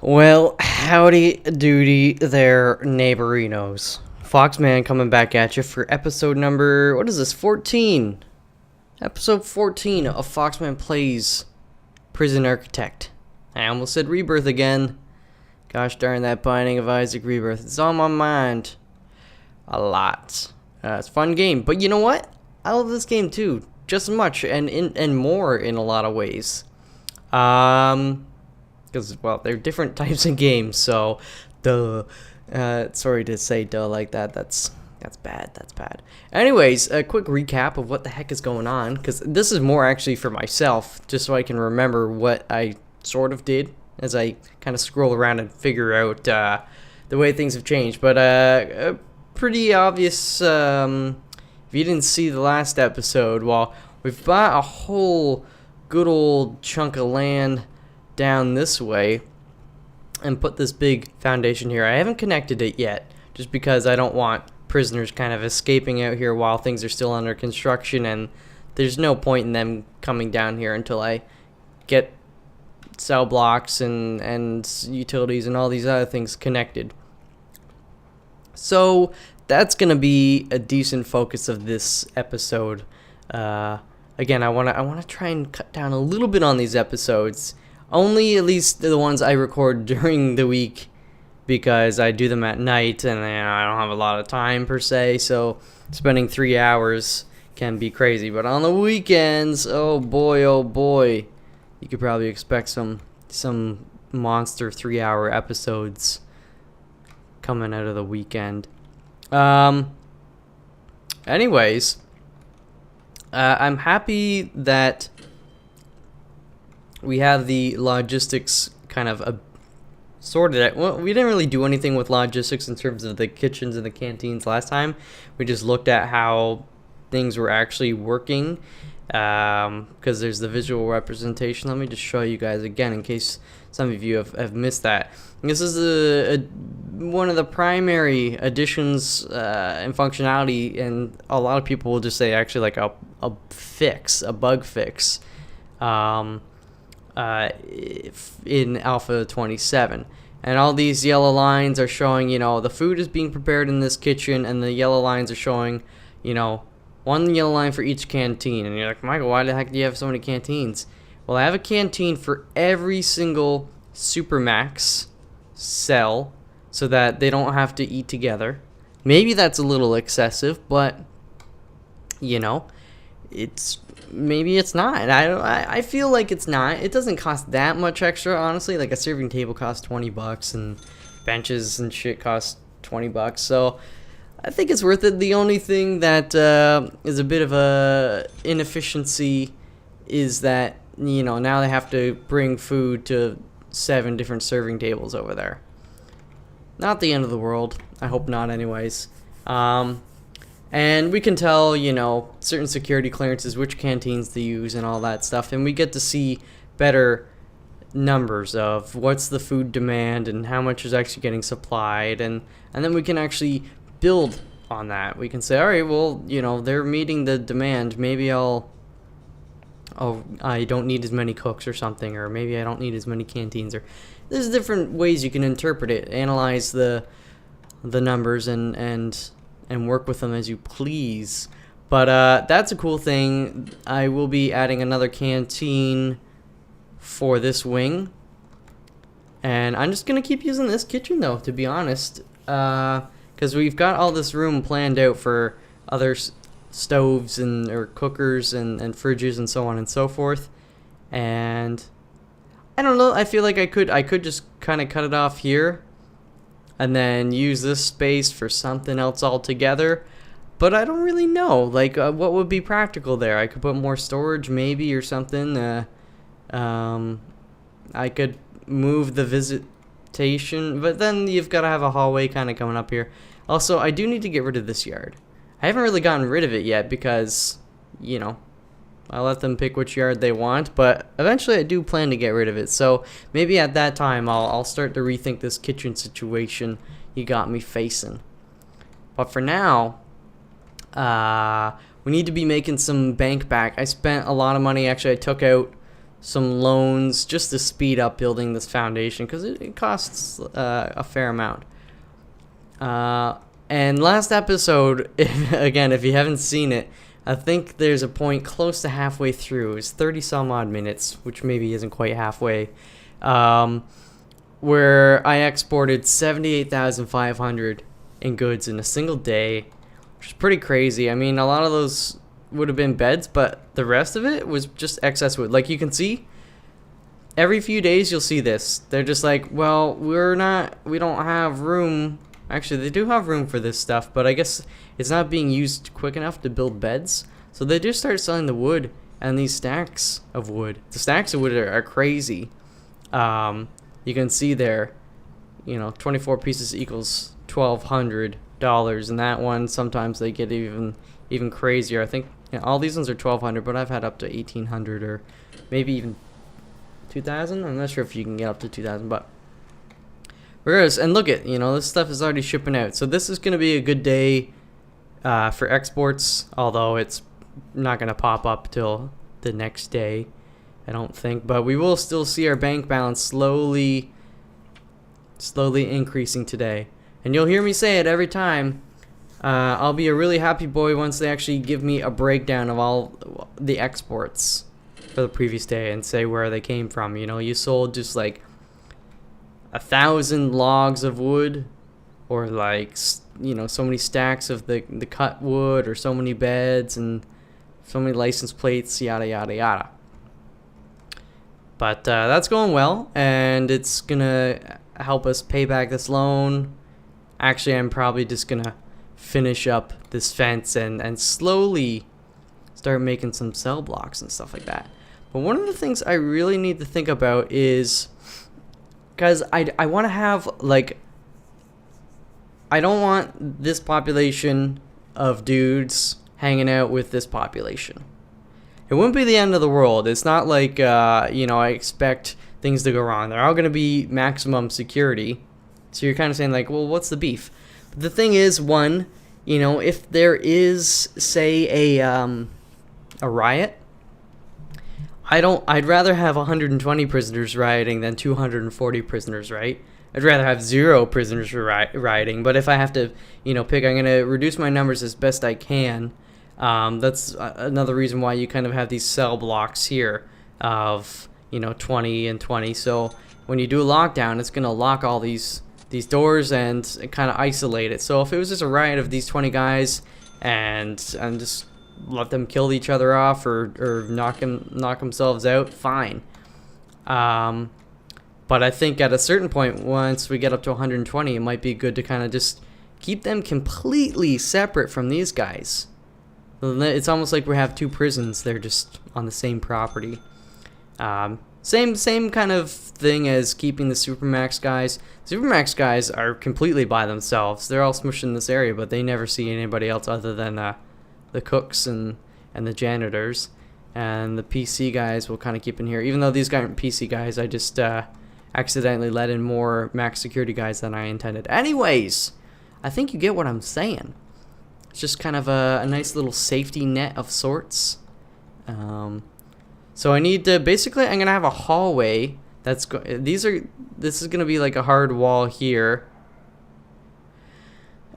Well, howdy doody there, neighborinos. Foxman coming back at you for episode number, what is this, 14? Episode 14 of Foxman Plays Prison Architect. I almost said Rebirth again. Gosh darn that Binding of Isaac Rebirth. It's on my mind a lot. It's a fun game, but you know what? I love this game too, just as much and more in a lot of ways. Because, well, they're different types of games, so duh. Sorry to say duh like that. That's bad. Anyways, a quick recap of what the heck is going on, because this is more actually for myself, just so I can remember what I sort of did as I kind of scroll around and figure out the way things have changed. But pretty obvious, if you didn't see the last episode, well, we've bought a whole good old chunk of land down this way and put this big foundation here. I haven't connected it yet just because I don't want prisoners kind of escaping out here while things are still under construction, and there's no point in them coming down here until I get cell blocks and utilities and all these other things connected. So that's gonna be a decent focus of this episode. Again, I wanna try and cut down a little bit on these episodes. Only at least the ones I record during the week, because I do them at night and I don't have a lot of time per se, so spending 3 hours can be crazy. But on the weekends, oh boy, you could probably expect some monster 3-hour episodes coming out of the weekend. Anyways, I'm happy that we have the logistics kind of sorted out. Well, we didn't really do anything with logistics in terms of the kitchens and the canteens last time. We just looked at how things were actually working, because there's the visual representation. Let me just show you guys again in case some of you have missed that. This is one of the primary additions and functionality, and a lot of people will just say actually like a bug fix. In Alpha 27, and all these yellow lines are showing, the food is being prepared in this kitchen, and the yellow lines are showing, one yellow line for each canteen. And you're like, Michael, why the heck do you have so many canteens? Well, I have a canteen for every single Supermax cell so that they don't have to eat together. Maybe that's a little excessive, but maybe it's not. I feel like it's not. It doesn't cost that much extra, honestly. Like a serving table costs $20, and benches and shit cost $20. So I think it's worth it. The only thing that is a bit of a inefficiency is that now they have to bring food to 7 different serving tables over there. Not the end of the world. I hope not, anyways. And we can tell, certain security clearances, which canteens to use and all that stuff. And we get to see better numbers of what's the food demand and how much is actually getting supplied. And then we can actually build on that. We can say, all right, well, they're meeting the demand. Maybe I don't need as many cooks or something. Or maybe I don't need as many canteens. Or there's different ways you can interpret it. Analyze the numbers and work with them as you please. But that's a cool thing. I will be adding another canteen for this wing, and I'm just gonna keep using this kitchen though, to be honest, because we've got all this room planned out for other stoves or cookers and fridges and so on and so forth. And I don't know, I feel like I could just kind of cut it off here and then use this space for something else altogether. But I don't really know, like, what would be practical there. I could put more storage maybe or something. I could move the visitation, but then you've got to have a hallway kind of coming up here. Also, I do need to get rid of this yard. I haven't really gotten rid of it yet because, I let them pick which yard they want, but eventually I do plan to get rid of it. So maybe at that time I'll start to rethink this kitchen situation you got me facing. But for now, we need to be making some bank back. I spent a lot of money. Actually, I took out some loans just to speed up building this foundation, because it costs a fair amount. And last episode, if you haven't seen it, I think there's a point close to halfway through. It's 30 some odd minutes, which maybe isn't quite halfway, where I exported 78,500 in goods in a single day, which is pretty crazy. I mean, a lot of those would have been beds, but the rest of it was just excess wood. Like you can see, every few days you'll see this. They're just like, well, we don't have room. Actually, they do have room for this stuff, but I guess it's not being used quick enough to build beds. So they just start selling the wood and these stacks of wood. The stacks of wood are crazy. You can see there, 24 pieces equals $1,200, and that one sometimes they get even crazier. I think all these ones are $1,200, but I've had up to $1,800 or maybe even $2,000. I'm not sure if you can get up to $2,000, but regardless. And look at this stuff is already shipping out, so this is going to be a good day for exports. Although it's not going to pop up till the next day, I don't think, but we will still see our bank balance slowly increasing today. And you'll hear me say it every time. I'll be a really happy boy once they actually give me a breakdown of all the exports for the previous day and say where they came from. You sold just like 1,000 logs of wood, or like so many stacks of the cut wood, or so many beds and so many license plates, yada yada yada. But that's going well, and it's gonna help us pay back this loan. Actually, I'm probably just gonna finish up this fence and slowly start making some cell blocks and stuff like that. But one of the things I really need to think about is, because I want to have, like, I don't want this population of dudes hanging out with this population. It wouldn't be the end of the world. It's not like, I expect things to go wrong. They're all going to be maximum security. So you're kind of saying, like, well, what's the beef? But the thing is, one, if there is, say, a riot, I'd rather have 120 prisoners rioting than 240 prisoners, right? I'd rather have 0 prisoners rioting. But if I have to, pick, I'm going to reduce my numbers as best I can. That's another reason why you kind of have these cell blocks here of 20 and 20. So when you do a lockdown, it's going to lock all these doors and kind of isolate it. So if it was just a riot of these 20 guys and just let them kill each other off or knock themselves out, fine. But I think at a certain point, once we get up to 120, it might be good to kind of just keep them completely separate from these guys. It's almost like we have 2 prisons. They're just on the same property. Same kind of thing as keeping the Supermax guys. Supermax guys are completely by themselves. They're all smushed in this area, but they never see anybody else other than the cooks and the janitors. And the PC guys will kind of keep in here. Even though these guys aren't PC guys, I just accidentally let in more max security guys than I intended. Anyways, I think you get what I'm saying. It's just kind of a nice little safety net of sorts. So I need to, basically, I'm gonna have a hallway that's this is gonna be like a hard wall here.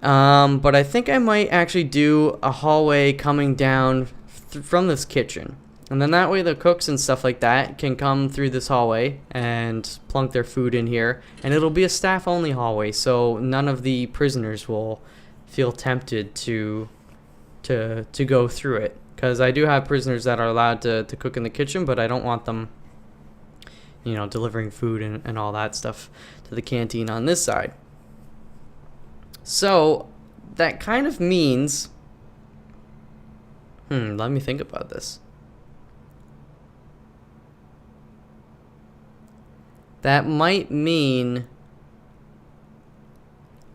But I think I might actually do a hallway coming down from this kitchen, and then that way the cooks and stuff like that can come through this hallway and plunk their food in here, and it'll be a staff only hallway, so none of the prisoners will feel tempted to go through it, because I do have prisoners that are allowed to cook in the kitchen, but I don't want them delivering food and all that stuff to the canteen on this side. So that kind of means let me think about this. That might mean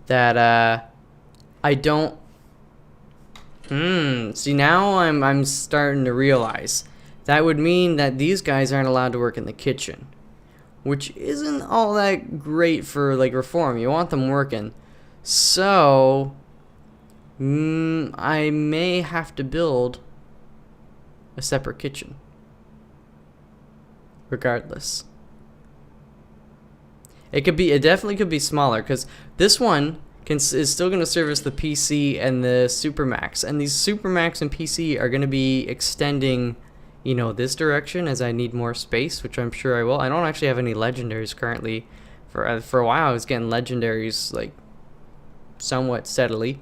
that I don't. See, now I'm starting to realize that would mean that these guys aren't allowed to work in the kitchen, which isn't all that great for like reform. You want them working, so I may have to build a separate kitchen. regardless. It definitely could be smaller, because this one is still going to service the PC and the Supermax, and these Supermax and PC are going to be extending, you know, this direction as I need more space, which I'm sure I will. I don't actually have any legendaries currently. For a while I was getting legendaries like somewhat steadily.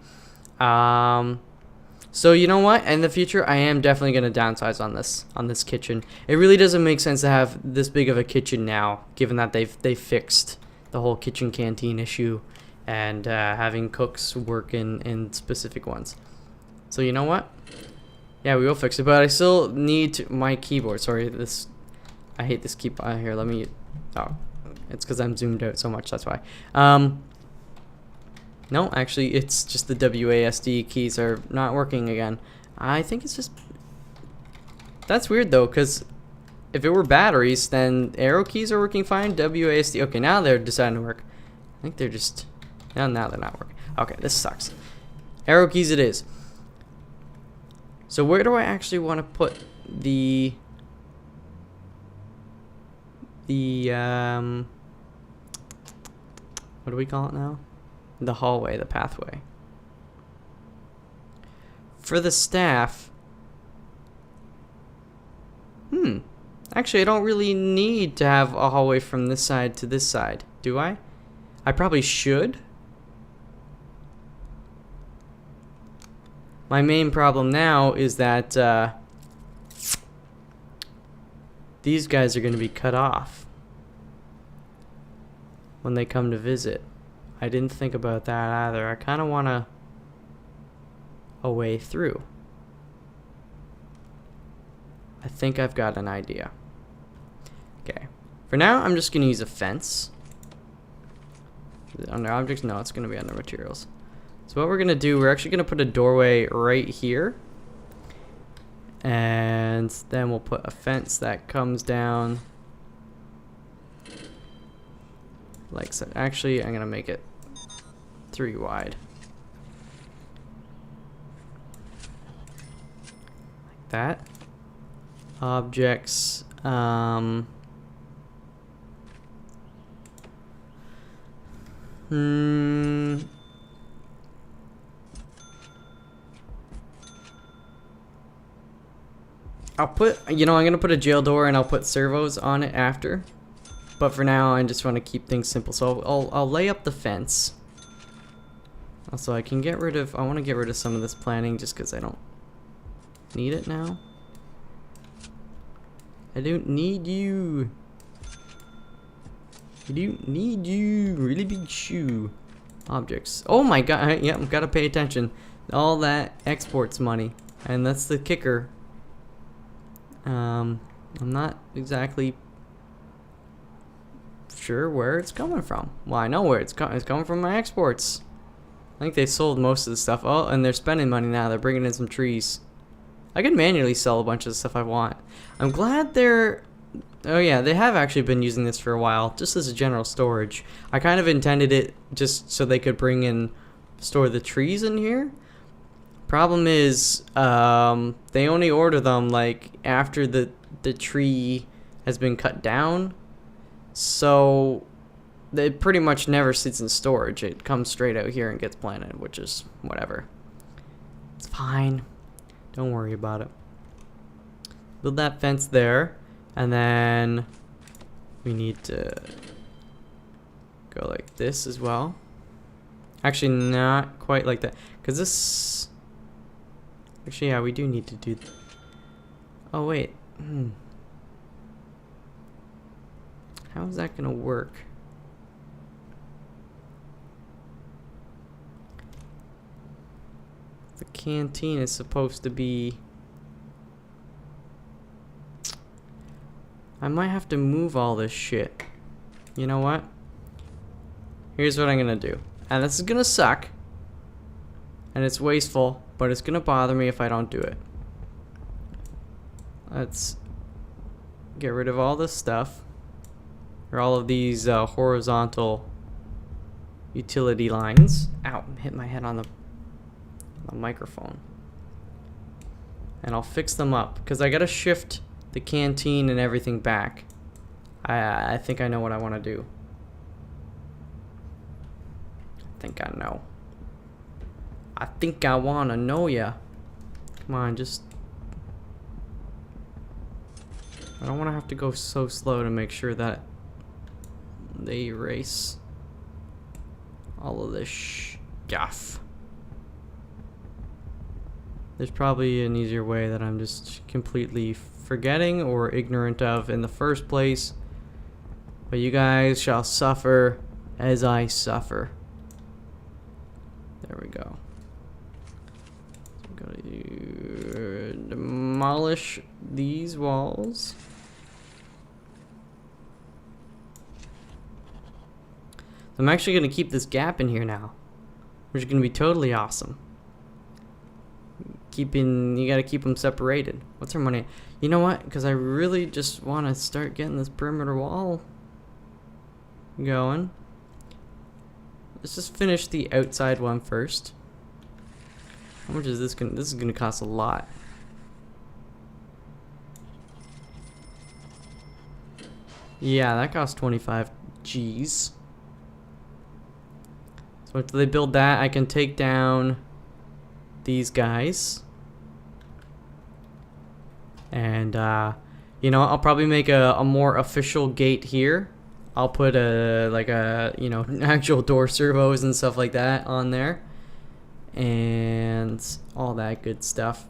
So you know what? In the future, I am definitely going to downsize on this kitchen. It really doesn't make sense to have this big of a kitchen now, given that they've fixed the whole kitchen canteen issue and having cooks work in specific ones. So you know what? Yeah, we will fix it, but I still need my keyboard. Sorry, I hate this keyboard. Here, let me. Oh, it's because I'm zoomed out so much. That's why. No, actually, it's just the WASD keys are not working again. I think it's just. That's weird though, because if it were batteries, then arrow keys are working fine. WASD. Okay, now they're deciding to work. I think they're just. Now they're not working. Okay, this sucks. Arrow keys it is. So where do I actually want to put the what do we call it now? The hallway, the pathway. For the staff. Actually, I don't really need to have a hallway from this side to this side, do I? I probably should. My main problem now is that these guys are going to be cut off when they come to visit. I didn't think about that either. I kind of want a way through. I think I've got an idea. Okay. For now, I'm just going to use a fence. Is it under objects? No, it's going to be under materials. So what we're going to do, we're actually going to put a doorway right here. And then we'll put a fence that comes down. Like so. Actually, I'm going to make it 3 wide. Like that. Objects. I'll put, you know, I'm gonna put a jail door and I'll put servos on it after. But for now, I just want to keep things simple. So I'll lay up the fence. Also, I can get rid of, I want to get rid of some of this planning just because I don't need it now. I don't need you. I don't need you. Really big shoe. Objects. Oh my god. Yep, yeah, gotta pay attention. All that exports money. And that's the kicker. I'm not exactly sure where it's coming from. Well, I know where it's coming from my exports. I think they sold most of the stuff. Oh, and they're spending money now. They're bringing in some trees. I can manually sell a bunch of the stuff I want. I'm glad they're... Oh yeah, they have actually been using this for a while, just as a general storage. I kind of intended it just so they could store the trees in here. Problem is, they only order them like after the tree has been cut down, so it pretty much never sits in storage. It comes straight out here and gets planted, which is whatever. It's fine. Don't worry about it. Build that fence there, and then we need to go like this as well. Actually, not quite like that, because this... Actually, yeah, we do need to do... Oh, wait. How is that going to work? The canteen is supposed to be... I might have to move all this shit. You know what? Here's what I'm going to do. And this is going to suck. And it's wasteful. But it's going to bother me if I don't do it. Let's get rid of all this stuff. Or all of these horizontal utility lines. Ow, hit my head on the microphone. And I'll fix them up. Because I got to shift the canteen and everything back. I think I know what I want to do. I think I know. I think I want to know ya. Come on, just... I don't want to have to go so slow to make sure that they erase all of this stuff. There's probably an easier way that I'm just completely forgetting or ignorant of in the first place. But you guys shall suffer as I suffer. There we go. So I'm gonna demolish these walls. I'm actually gonna keep this gap in here now, which is gonna be totally awesome. You gotta keep them separated. What's our money? You know what? Because I really just want to start getting this perimeter wall going. Let's just finish the outside one first. How much is this gonna? This is gonna cost a lot. Yeah, that costs 25 G's. So after they build that, I can take down these guys. And, you know, I'll probably make a more official gate here. I'll put you know, actual door servos and stuff like that on there. And all that good stuff.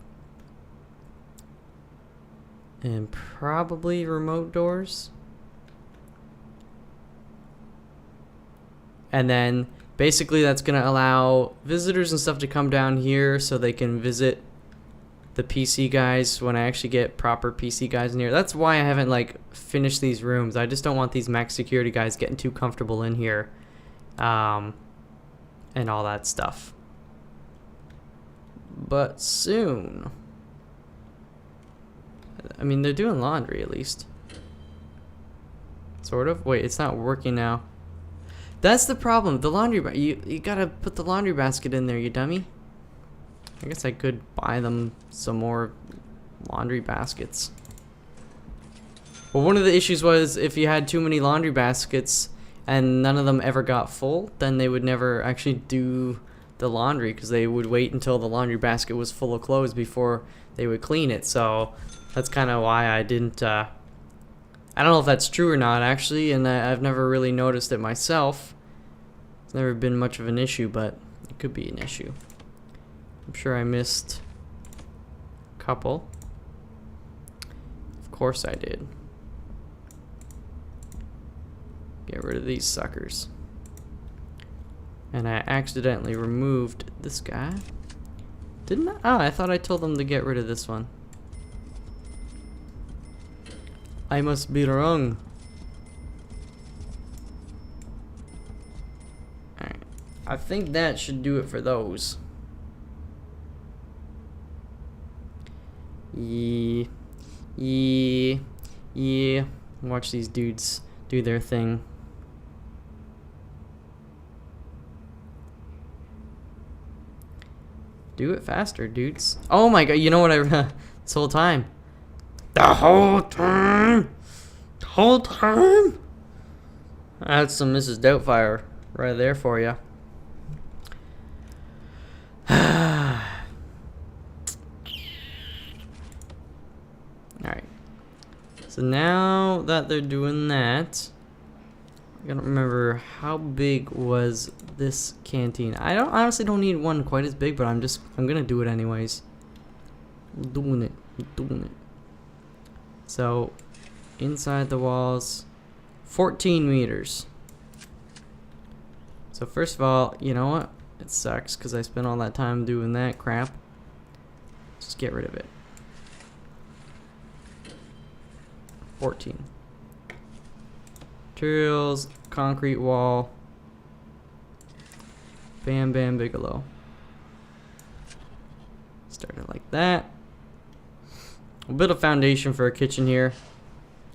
And probably remote doors. And then basically that's going to allow visitors and stuff to come down here so they can visit the PC guys when I actually get proper PC guys in here. That's why I haven't like finished these rooms. I just don't want these max security guys getting too comfortable in here. And all that stuff. But soon. I mean, they're doing laundry at least. Sort of. Wait, it's not working now. That's the problem. The laundry you gotta put the laundry basket in there, you dummy. I guess I could buy them some more laundry baskets. Well, one of the issues was if you had too many laundry baskets and none of them ever got full, then they would never actually do the laundry because they would wait until the laundry basket was full of clothes before they would clean it. So that's kind of why I didn't... I don't know if that's true or not, actually, and I've never really noticed it myself. It's never been much of an issue, but it could be an issue. I'm sure I missed a couple. Of course I did. Get rid of these suckers. And I accidentally removed this guy. Didn't I? Oh, I thought I told them to get rid of this one. I must be wrong. Alright. I think that should do it for those. Yeah. Watch these dudes do their thing. Do it faster, dudes. Oh my god, you know what this whole time. The whole time? The whole time? That's some Mrs. Doubtfire right there for you. Alright. So now that they're doing that, I don't remember how big was this canteen. I honestly don't need one quite as big, but I'm gonna do it anyways. I'm doing it. So inside the walls, 14 meters. So first of all, you know what? It sucks because I spent all that time doing that crap. Just get rid of it. 14. Materials, concrete wall. Bam Bam Bigelow. Start it like that. We'll build a foundation for a kitchen here.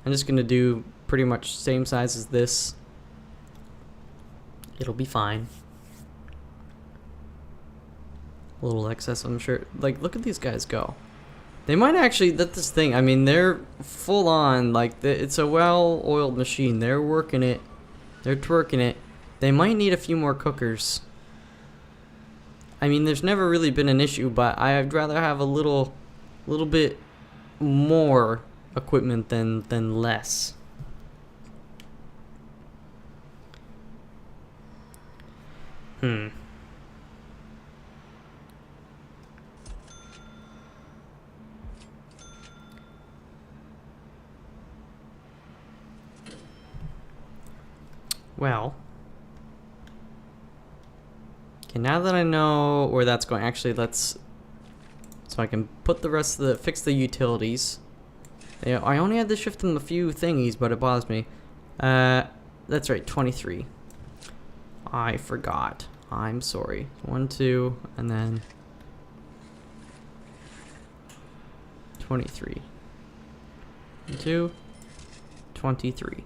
I'm just gonna do pretty much same size as this. It'll be fine. A little excess, I'm sure. Like, look at these guys go. They might actually, that's this thing, I mean, they're full on, like, it's a well-oiled machine. They're working it. They're twerking it. They might need a few more cookers. I mean, there's never really been an issue, but I'd rather have a little bit more equipment than less. Well, okay, now that I know where that's going, actually so I can put the rest of fix the utilities. Yeah, I only had to shift them a few thingies, but it bothers me. That's right, 23. I forgot. I'm sorry. 1, 2, and then 23. 2, 23.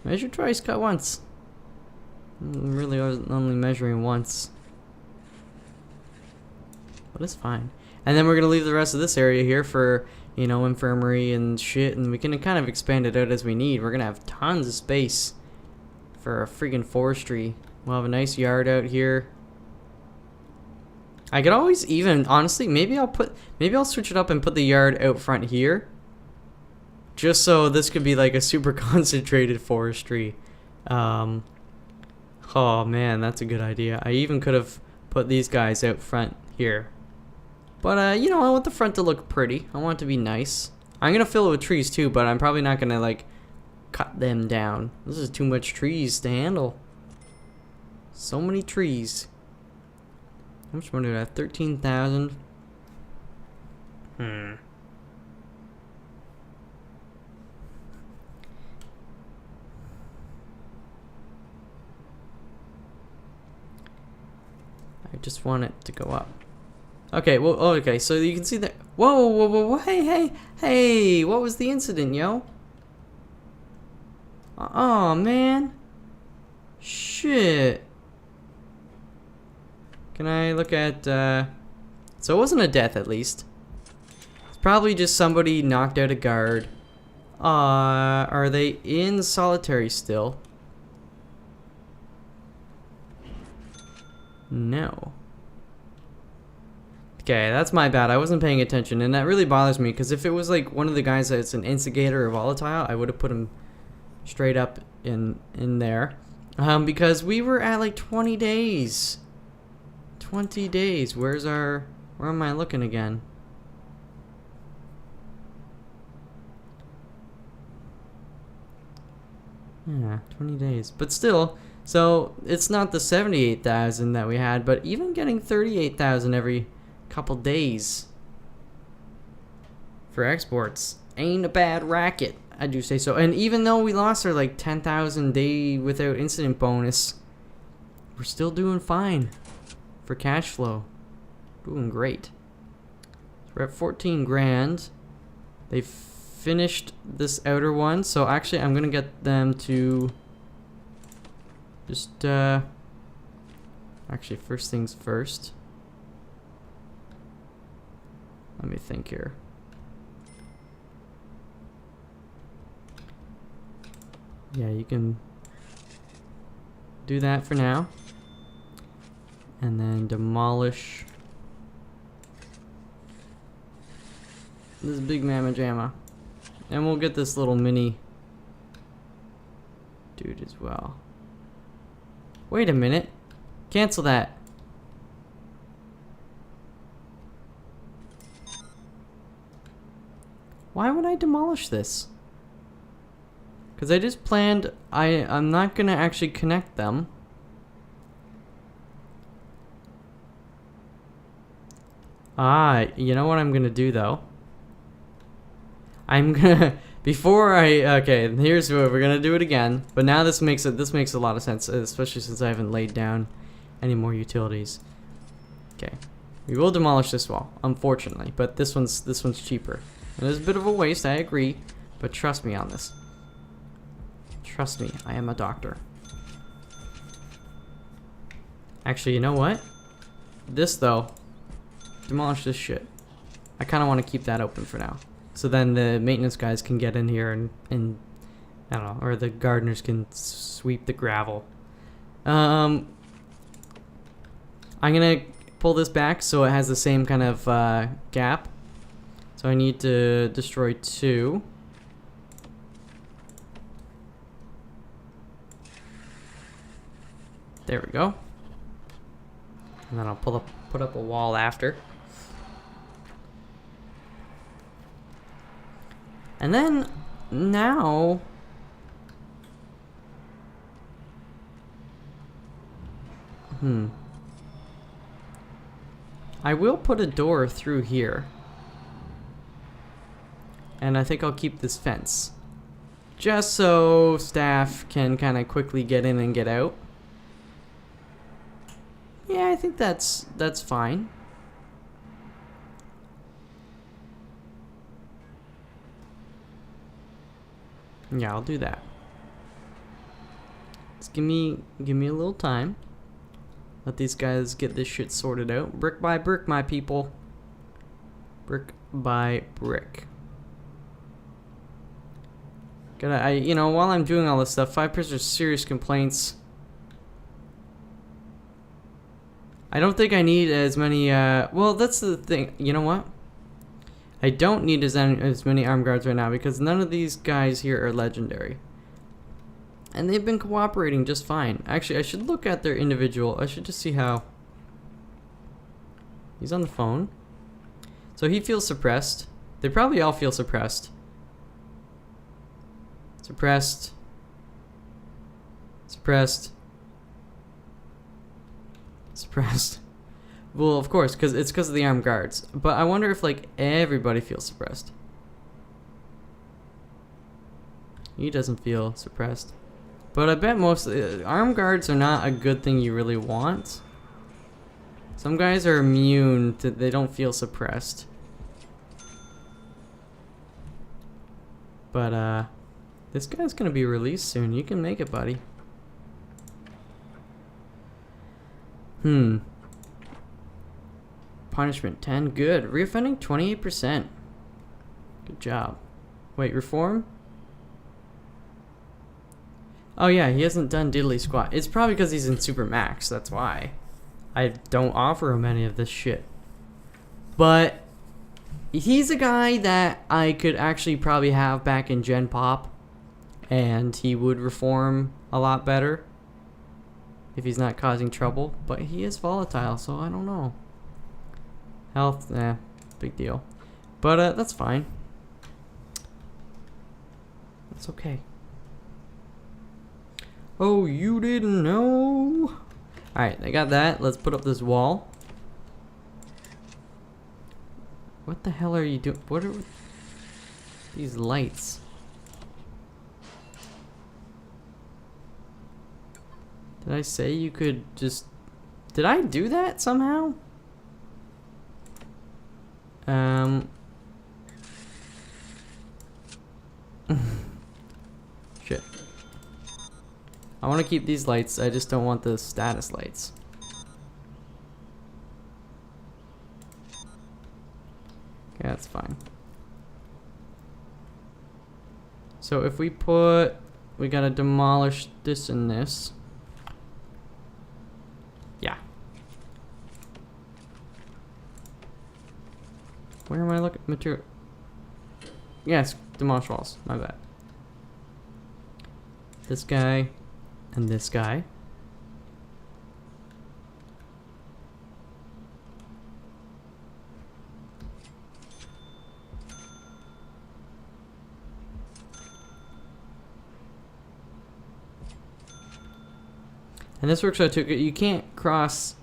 Measure twice, cut once. I'm really only measuring once. But it's fine. And then we're going to leave the rest of this area here for, you know, infirmary and shit. And we can kind of expand it out as we need. We're going to have tons of space for a freaking forestry. We'll have a nice yard out here. I could always even, honestly, maybe I'll switch it up and put the yard out front here. Just so this could be like a super concentrated forestry. Oh man, that's a good idea. I even could have put these guys out front here. But you know, I want the front to look pretty. I want it to be nice. I'm gonna fill it with trees too, but I'm probably not gonna like cut them down. This is too much trees to handle. So many trees. How much money do I have? 13,000. I just want it to go up. Okay, well, oh, okay, so you can see that. Whoa, whoa, whoa, whoa, hey, what was the incident, yo? Oh, man. Shit. Can I look at, so it wasn't a death, at least. It's probably just somebody knocked out a guard. Are they in solitary still? No. Okay, that's my bad. I wasn't paying attention, and that really bothers me, because if it was like one of the guys that's an instigator or volatile, I would have put him straight up in there. Because we were at like 20 days. 20 days. Where am I looking again? Yeah, 20 days. But still, so it's not the 78,000 that we had, but even getting 38,000 every couple days for exports ain't a bad racket, I do say so. And even though we lost our like 10,000 day without incident bonus, we're still doing fine for cash flow. Doing great. So we're at 14 grand. They finished this outer one, so actually I'm gonna get them to just actually first things first. Let me think here. Yeah, you can do that for now. And then demolish this big mamma jamma. And we'll get this little mini dude as well. Wait a minute. Cancel that. Why would I demolish this? Because I just planned, I'm not going to actually connect them. You know what I'm going to do though? I'm going to, okay, here's what we're going to do it again. But now this makes a lot of sense, especially since I haven't laid down any more utilities. Okay. We will demolish this wall, unfortunately, but this one's cheaper. It is a bit of a waste, I agree, but trust me on this. Trust me, I am a doctor. Actually, you know what? This, though, demolish this shit. I kind of want to keep that open for now. So then the maintenance guys can get in here and I don't know, or the gardeners can sweep the gravel. I'm gonna pull this back so it has the same kind of gap. So I need to destroy 2. There we go. And then I'll put up a wall after. And then now I will put a door through here. And I think I'll keep this fence. Just so staff can kind of quickly get in and get out. Yeah, I think that's fine. Yeah, I'll do that. Just give me a little time. Let these guys get this shit sorted out. Brick by brick, my people. Brick by brick. You know, while I'm doing all this stuff, 5% are serious complaints. I don't think I need as many, well, that's the thing. You know what? I don't need as many armed guards right now because none of these guys here are legendary. And they've been cooperating just fine. Actually, I should look at their individual. I should just see how... He's on the phone. So he feels suppressed. They probably all feel suppressed. Suppressed. Suppressed. Suppressed. Well, of course, because it's because of the armed guards. But I wonder if, like, everybody feels suppressed. He doesn't feel suppressed. But I bet most armed guards are not a good thing you really want. Some guys are immune to, they don't feel suppressed. But this guy's gonna be released soon. You can make it, buddy. Punishment 10, good. Reoffending 28%. Good job. Wait, reform? Oh yeah, he hasn't done diddly squat. It's probably because he's in super max, that's why. I don't offer him any of this shit. But he's a guy that I could actually probably have back in Gen Pop, and he would reform a lot better if he's not causing trouble. But he is volatile, so I don't know. Health, big deal. But that's fine. That's okay. Oh, you didn't know? Alright, I got that. Let's put up this wall. What the hell are you doing? What are these lights? Did I say you could just... Did I do that somehow? Shit. I want to keep these lights, I just don't want the status lights. Okay, that's fine. So if we put... We gotta demolish this and this. Yeah. Where am I looking? Material. Yes, demolish walls. My bad. This guy and this guy. And this works out too. You can't cross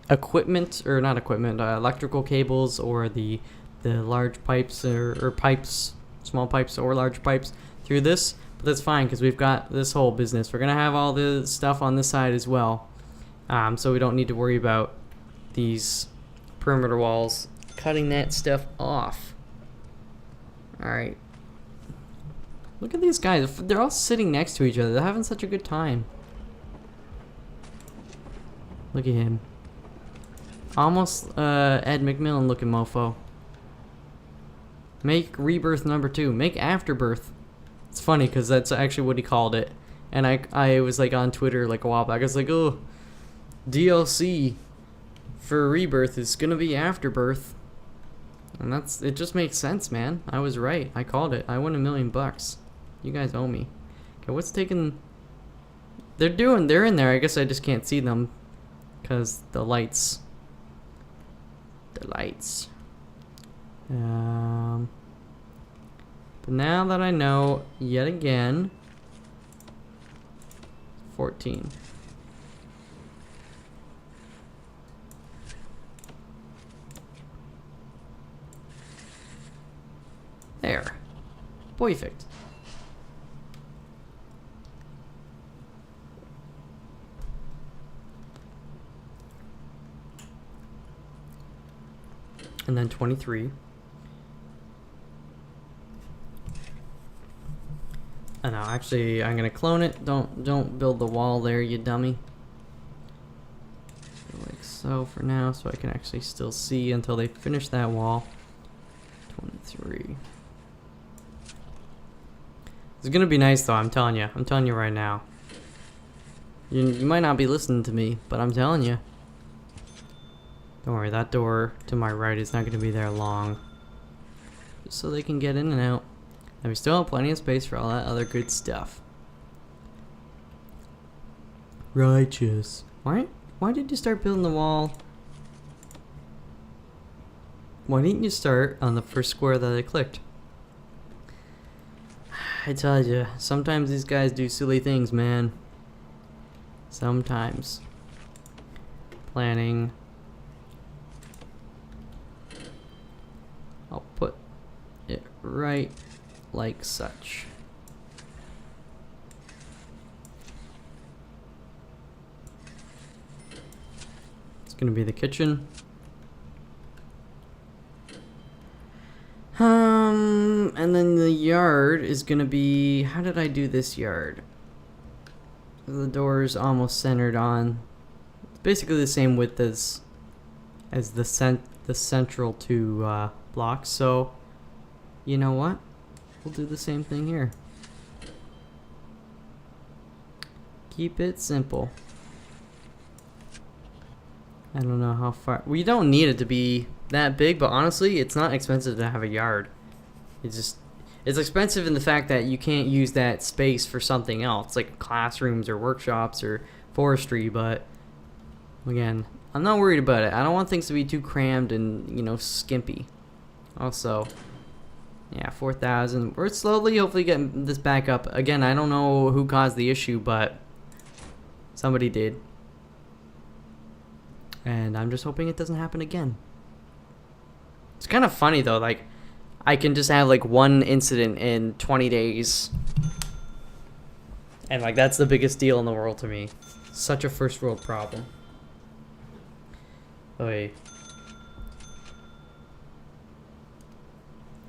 equipment, or not equipment, electrical cables, or the large pipes, or pipes, small pipes or large pipes through this. But that's fine because we've got this whole business. We're gonna have all the stuff on this side as well, so we don't need to worry about these perimeter walls cutting that stuff off. All right. Look at these guys. They're all sitting next to each other. They're having such a good time. Look at him. Almost Ed McMillan looking mofo. Make rebirth number 2. Make afterbirth. It's funny because that's actually what he called it. And I was like on Twitter like a while back. I was like, oh, DLC for rebirth is gonna be afterbirth. And it just makes sense, man. I was right. I called it. I won $1 million. You guys owe me. Okay, what's taking... They're in there. I guess I just can't see them because the lights. But now that I know, yet again, 14. There. Perfect. And then 23. Oh, no, actually, I'm gonna clone it. Don't build the wall there, you dummy. Like so for now, so I can actually still see until they finish that wall. 23. It's gonna be nice though, I'm telling you. I'm telling you right now. You might not be listening to me, but I'm telling you. Don't worry, that door to my right is not gonna be there long. Just so they can get in and out. And we still have plenty of space for all that other good stuff. Righteous. Why did you start building the wall? Why didn't you start on the first square that I clicked? I tell you, sometimes these guys do silly things, man. Sometimes. Planning. I'll put it right like such. It's gonna be the kitchen. And then the yard is gonna be, how did I do this yard? The door's almost centered on, it's basically the same width as the central two blocks, so you know what? We'll do the same thing here. Keep it simple. I don't know how far, we don't need it to be that big, but honestly, it's not expensive to have a yard. It's expensive in the fact that you can't use that space for something else, like classrooms or workshops or forestry, but again, I'm not worried about it. I don't want things to be too crammed and, you know, skimpy. Also, yeah, 4,000. We're slowly, hopefully, getting this back up. Again, I don't know who caused the issue, but somebody did. And I'm just hoping it doesn't happen again. It's kind of funny, though, like, I can just have, like, one incident in 20 days. And, like, that's the biggest deal in the world to me. Such a first world problem. Okay.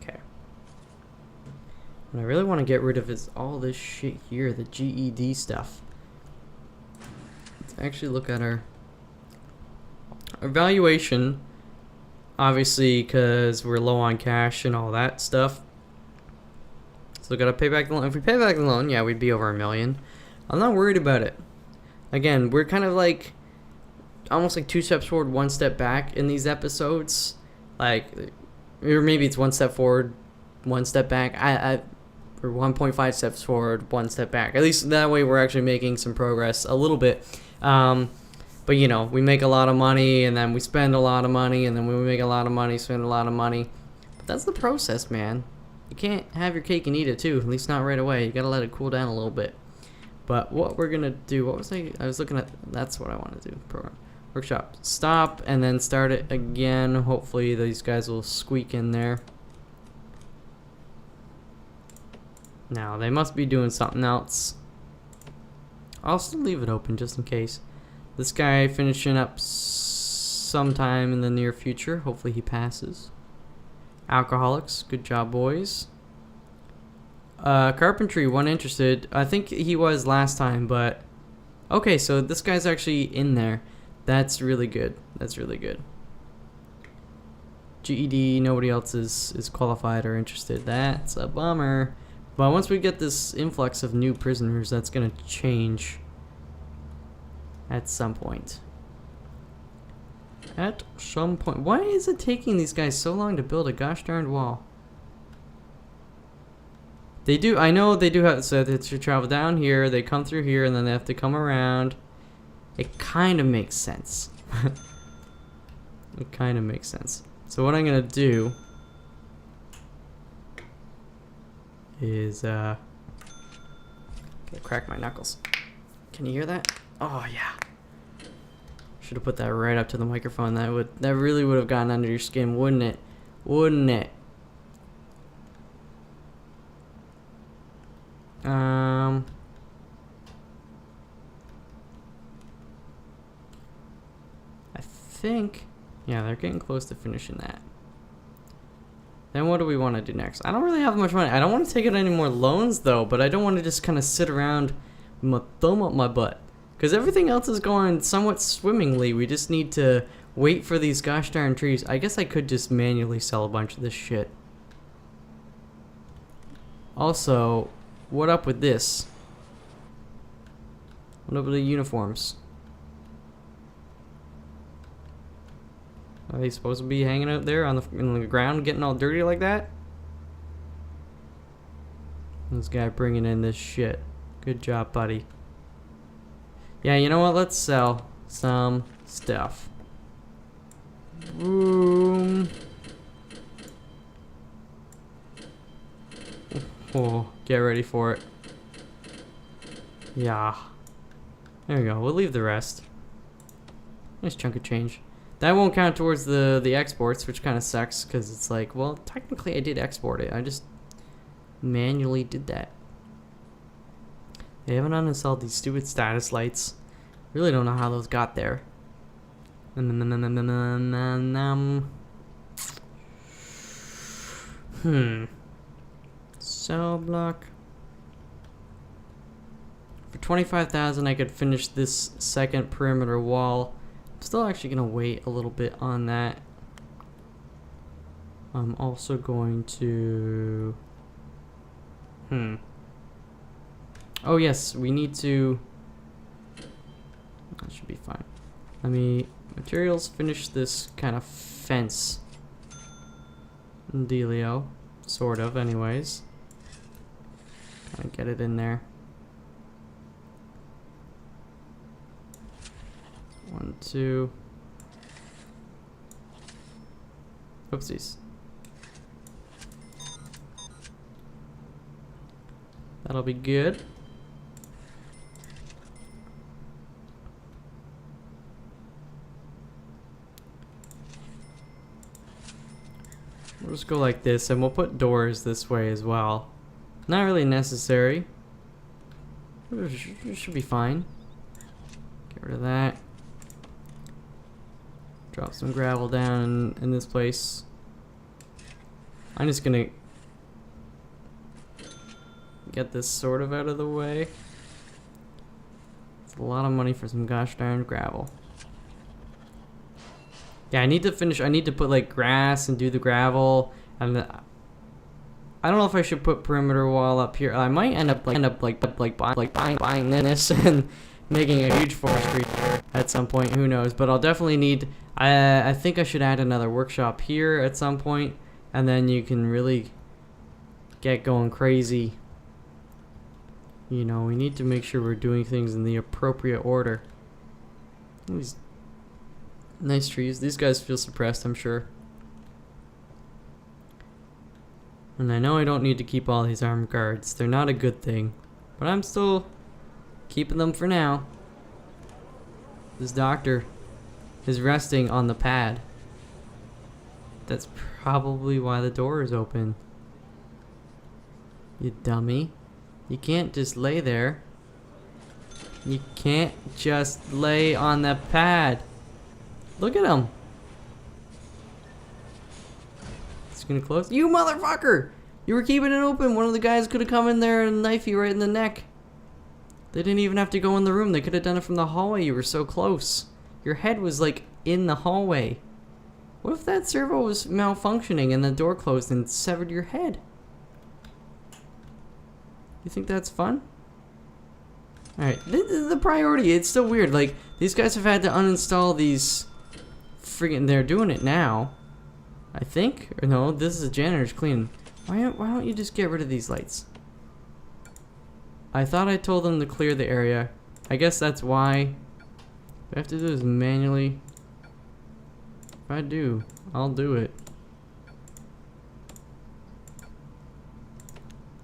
Okay. What I really want to get rid of is all this shit here, the GED stuff. Let's actually look at our valuation. Obviously, because we're low on cash and all that stuff. So gotta pay back the loan. If we pay back the loan, yeah, we'd be over $1 million. I'm not worried about it. Again, we're kind of like almost like 2 steps forward, 1 step back in these episodes. Like, or maybe it's 1 step forward, 1 step back. Or 1.5 steps forward, 1 step back. At least that way we're actually making some progress a little bit. But, you know, we make a lot of money, and then we spend a lot of money, and then when we make a lot of money, spend a lot of money. But that's the process, man. You can't have your cake and eat it, too. At least not right away. You gotta let it cool down a little bit. But what we're gonna do, what was I was looking at, that's what I want to do. Program. Workshop. Stop, and then start it again. Hopefully these guys will squeak in there. Now, they must be doing something else. I'll still leave it open just in case. This guy finishing up sometime in the near future. Hopefully he passes. Alcoholics. Good job, boys. Carpentry, one interested. I think he was last time, but... Okay, so this guy's actually in there. That's really good. That's really good. GED, nobody else is qualified or interested. That's a bummer. But once we get this influx of new prisoners, that's gonna change at some point. At some point. Why is it taking these guys so long to build a gosh darned wall? They do, I know they do have, so they have to travel down here, they come through here, and then they have to come around. It kind of makes sense. It kind of makes sense. So what I'm gonna do is, crack my knuckles. Can you hear that? Oh yeah. Should have put that right up to the microphone. That really would have gotten under your skin, wouldn't it? Wouldn't it? I think, yeah, they're getting close to finishing that. Then what do we want to do next? I don't really have much money. I don't want to take out any more loans though, but I don't want to just kind of sit around with my thumb up my butt. Because everything else is going somewhat swimmingly. We just need to wait for these gosh darn trees. I guess I could just manually sell a bunch of this shit. Also, what up with this? What up with the uniforms? Are they supposed to be hanging out there on in the ground getting all dirty like that? This guy bringing in this shit. Good job, buddy. Yeah, you know what? Let's sell some stuff. Boom. Oh, get ready for it. Yeah. There we go. We'll leave the rest. Nice chunk of change. That won't count towards the exports, which kind of sucks, because it's like, well, technically I did export it. I just manually did that. They haven't uninstalled these stupid status lights. Really don't know how those got there. Cell block. For 25,000 I could finish this second perimeter wall. I'm still actually gonna wait a little bit on that. I'm also going to oh yes, we need to, that should be fine. Let me materials finish this kind of fence dealio, sort of anyways. Kind of get it in there. 1, 2. Oopsies. That'll be good. We'll just go like this, and we'll put doors this way as well. Not really necessary. It should be fine. Get rid of that. Drop some gravel down in this place. I'm just gonna get this sort of out of the way. It's a lot of money for some gosh darn gravel. Yeah, I need to finish. I need to put like grass and do the gravel, and I don't know if I should put perimeter wall up here. I might end up buying this and making a huge forestry at some point. Who knows? But I'll definitely need. I think I should add another workshop here at some point, and then you can really get going crazy. You know, we need to make sure we're doing things in the appropriate order. These nice trees. These guys feel suppressed, I'm sure. And I know I don't need to keep all these armed guards. They're not a good thing. But I'm still keeping them for now. This doctor is resting on the pad. That's probably why the door is open. You dummy. You can't just lay there. You can't just lay on the pad. Look at him. It's gonna close. You motherfucker! You were keeping it open. One of the guys could have come in there and knifed you right in the neck. They didn't even have to go in the room. They could have done it from the hallway. You were so close. Your head was like in the hallway. What if that servo was malfunctioning and the door closed and severed your head? You think that's fun? Alright, the priority, it's still weird. Like, these guys have had to uninstall these friggin', they're doing it now. I think? Or no, this is a janitor's cleaning. Why don't you just get rid of these lights? I thought I told them to clear the area. I guess that's why. What I have to do is manually. If I do, I'll do it.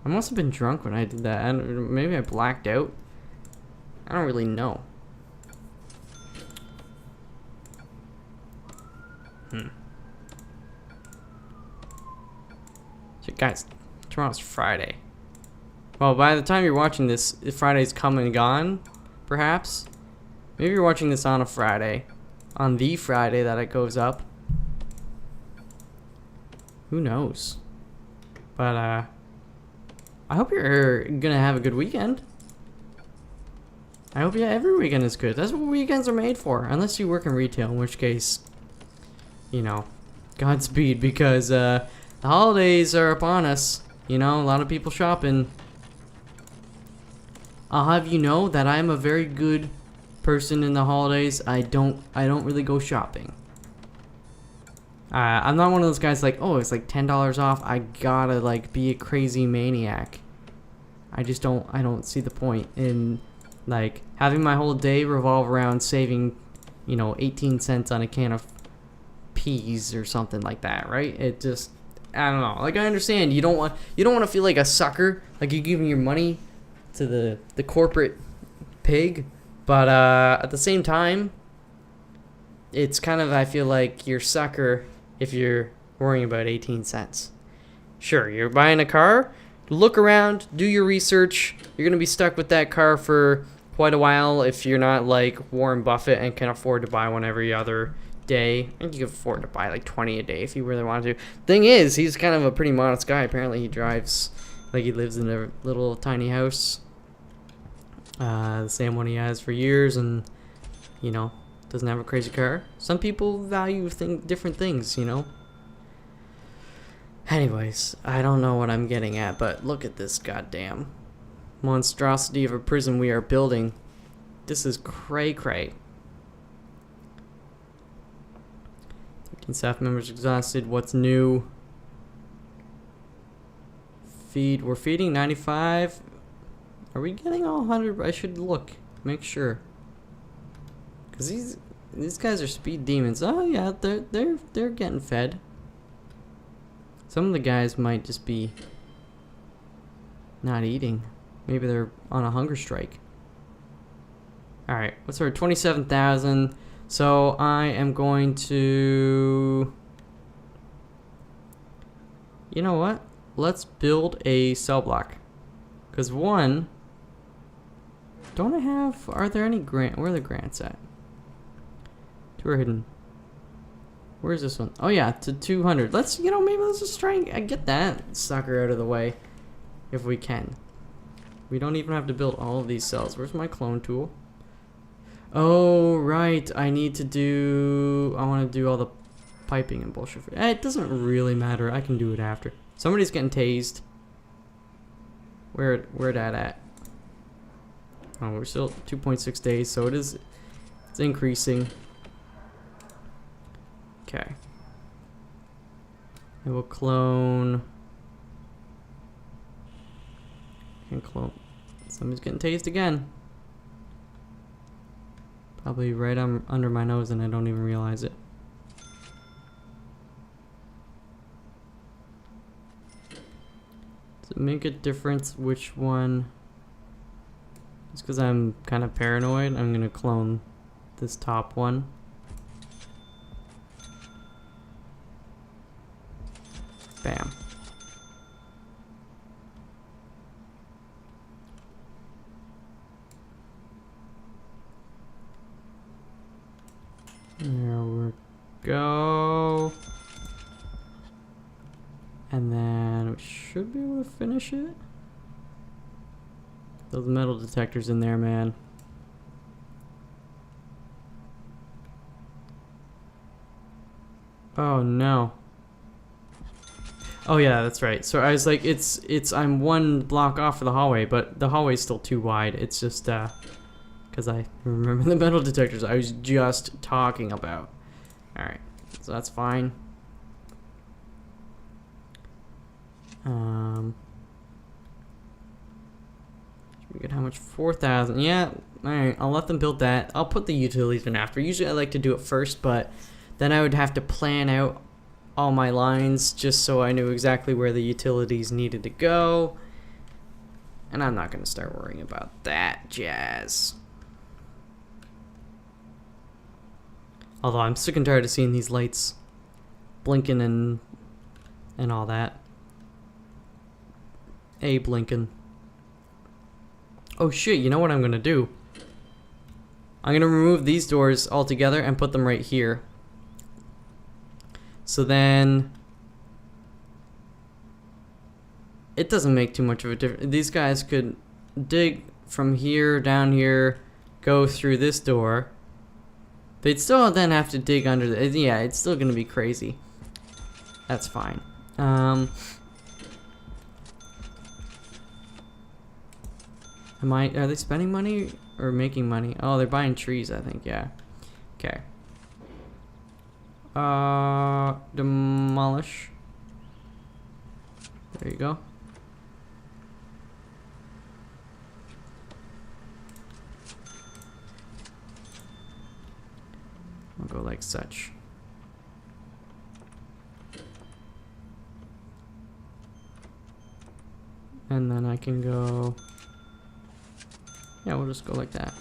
I must have been drunk when I did that. Maybe I blacked out. I don't really know. So guys, tomorrow's Friday. Well, by the time you're watching this, Friday's come and gone, perhaps. Maybe you're watching this on a Friday. On the Friday that it goes up. Who knows? But, I hope you're gonna have a good weekend. I hope every weekend is good. That's what weekends are made for. Unless you work in retail, in which case, you know, Godspeed, because, the holidays are upon us. You know, a lot of people shopping. I'll have you know that I'm a very good person in the holidays. I don't really go shopping. I'm not one of those guys like, oh, it's like $10 off. I gotta like be a crazy maniac. I don't see the point in like having my whole day revolve around saving, you know, 18 cents on a can of peas or something like that, right? It just, I don't know. Like, I understand you don't want to feel like a sucker, like you're giving your money to the corporate pig, but at the same time, it's kind of, I feel like you're a sucker if you're worrying about 18 cents. Sure, you're buying a car, look around, do your research. You're going to be stuck with that car for quite a while if you're not like Warren Buffett and can afford to buy one every other day. I think you can afford to buy like 20 a day if you really wanted to. Thing is, he's kind of a pretty modest guy. Apparently he drives, like he lives in a little tiny house. The same one he has for years, and, you know, doesn't have a crazy car. Some people value different things, you know. Anyways, I don't know what I'm getting at, but look at this goddamn monstrosity of a prison we are building. This is cray-cray. 13 staff members exhausted. What's new? We're feeding 95. Are we getting all 100? I should look, make sure. Cause these guys are speed demons. Oh yeah, they're getting fed. Some of the guys might just be not eating. Maybe they're on a hunger strike. All right, what's our 27,000? So I am going to. You know what? Let's build a cell block. Cause one. Don't I have? Are there any grant? Where are the grants at? Two are hidden. Where's this one? Oh yeah, to 200. Let's, you know, maybe let's just try and get that sucker out of the way, if we can. We don't even have to build all of these cells. Where's my clone tool? Oh right, I want to do all the piping and bullshit. It doesn't really matter. I can do it after. Somebody's getting tased. Where that at? Oh, we're still 2.6 days, so it's increasing. Okay. I will clone. Can clone. Somebody's getting tased again. Probably right under my nose, and I don't even realize it. Does it make a difference which one? Just because I'm kind of paranoid, I'm gonna clone this top one. Bam. There we go. And then we should be able to finish it. Those metal detectors in there, man. Oh no. Oh yeah, that's right. So I was like, I'm one block off of the hallway, but the hallway's still too wide. It's just because I remember the metal detectors I was just talking about. All right, so that's fine. We get how much? 4,000. Yeah. All right. I'll let them build that. I'll put the utilities in after. Usually I like to do it first, but then I would have to plan out all my lines just so I knew exactly where the utilities needed to go. And I'm not going to start worrying about that jazz. Although I'm sick and tired of seeing these lights blinking and all that. Hey, blinking. Oh shit, you know what I'm gonna do? I'm gonna remove these doors altogether and put them right here. So then it doesn't make too much of a difference. These guys could dig from here down here, go through this door. They'd still then have to dig under the, yeah, it's still gonna be crazy. That's fine. Are they spending money or making money? Oh, they're buying trees, I think, yeah. Okay. Demolish. There you go. I'll go like such. And then I can go... Yeah, we'll just go like that.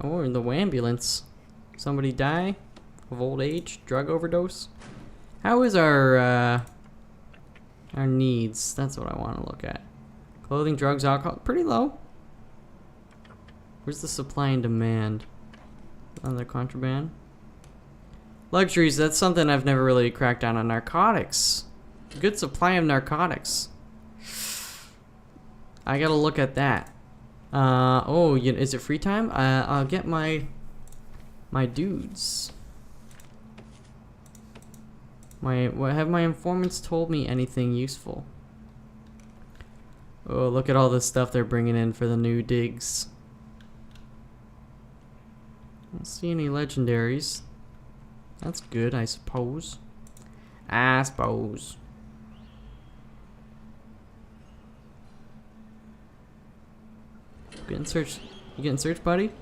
Or in the ambulance. Somebody die of old age, drug overdose. How is our needs? That's what I want to look at. Clothing, drugs, alcohol, pretty low. Where's the supply and demand? Other contraband. Luxuries, that's something I've never really cracked down on. Narcotics. Good supply of narcotics. I gotta look at that. Oh, is it free time? I'll get my dudes. Have my informants told me anything useful? Oh, look at all this stuff they're bringing in for the new digs. I don't see any legendaries. That's good, I suppose. I suppose. Getting searched. You getting searched, buddy?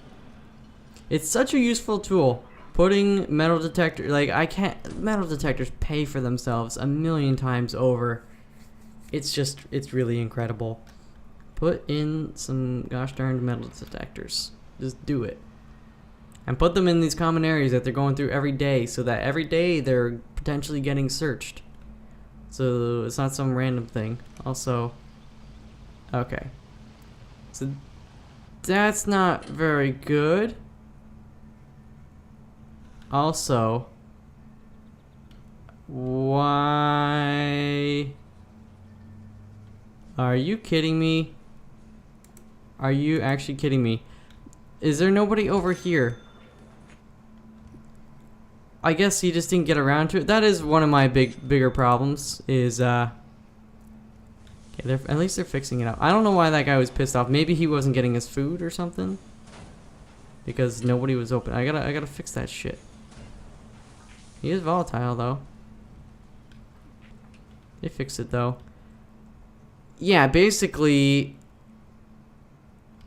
It's such a useful tool. Putting metal detector, like metal detectors pay for themselves a million times over. It's really incredible. Put in some gosh darned metal detectors. Just do it. And put them in these common areas that they're going through every day, so that every day they're potentially getting searched. So it's not some random thing. Also, okay. So that's not very good. Also, why are you kidding me? Are you actually kidding me? Is there nobody over here? I guess he just didn't get around to it. That is one of my bigger problems is okay, at least they're fixing it up. I don't know why that guy was pissed off. Maybe he wasn't getting his food or something. Because nobody was open. I gotta fix that shit. He is volatile though. They fixed it though. Yeah, basically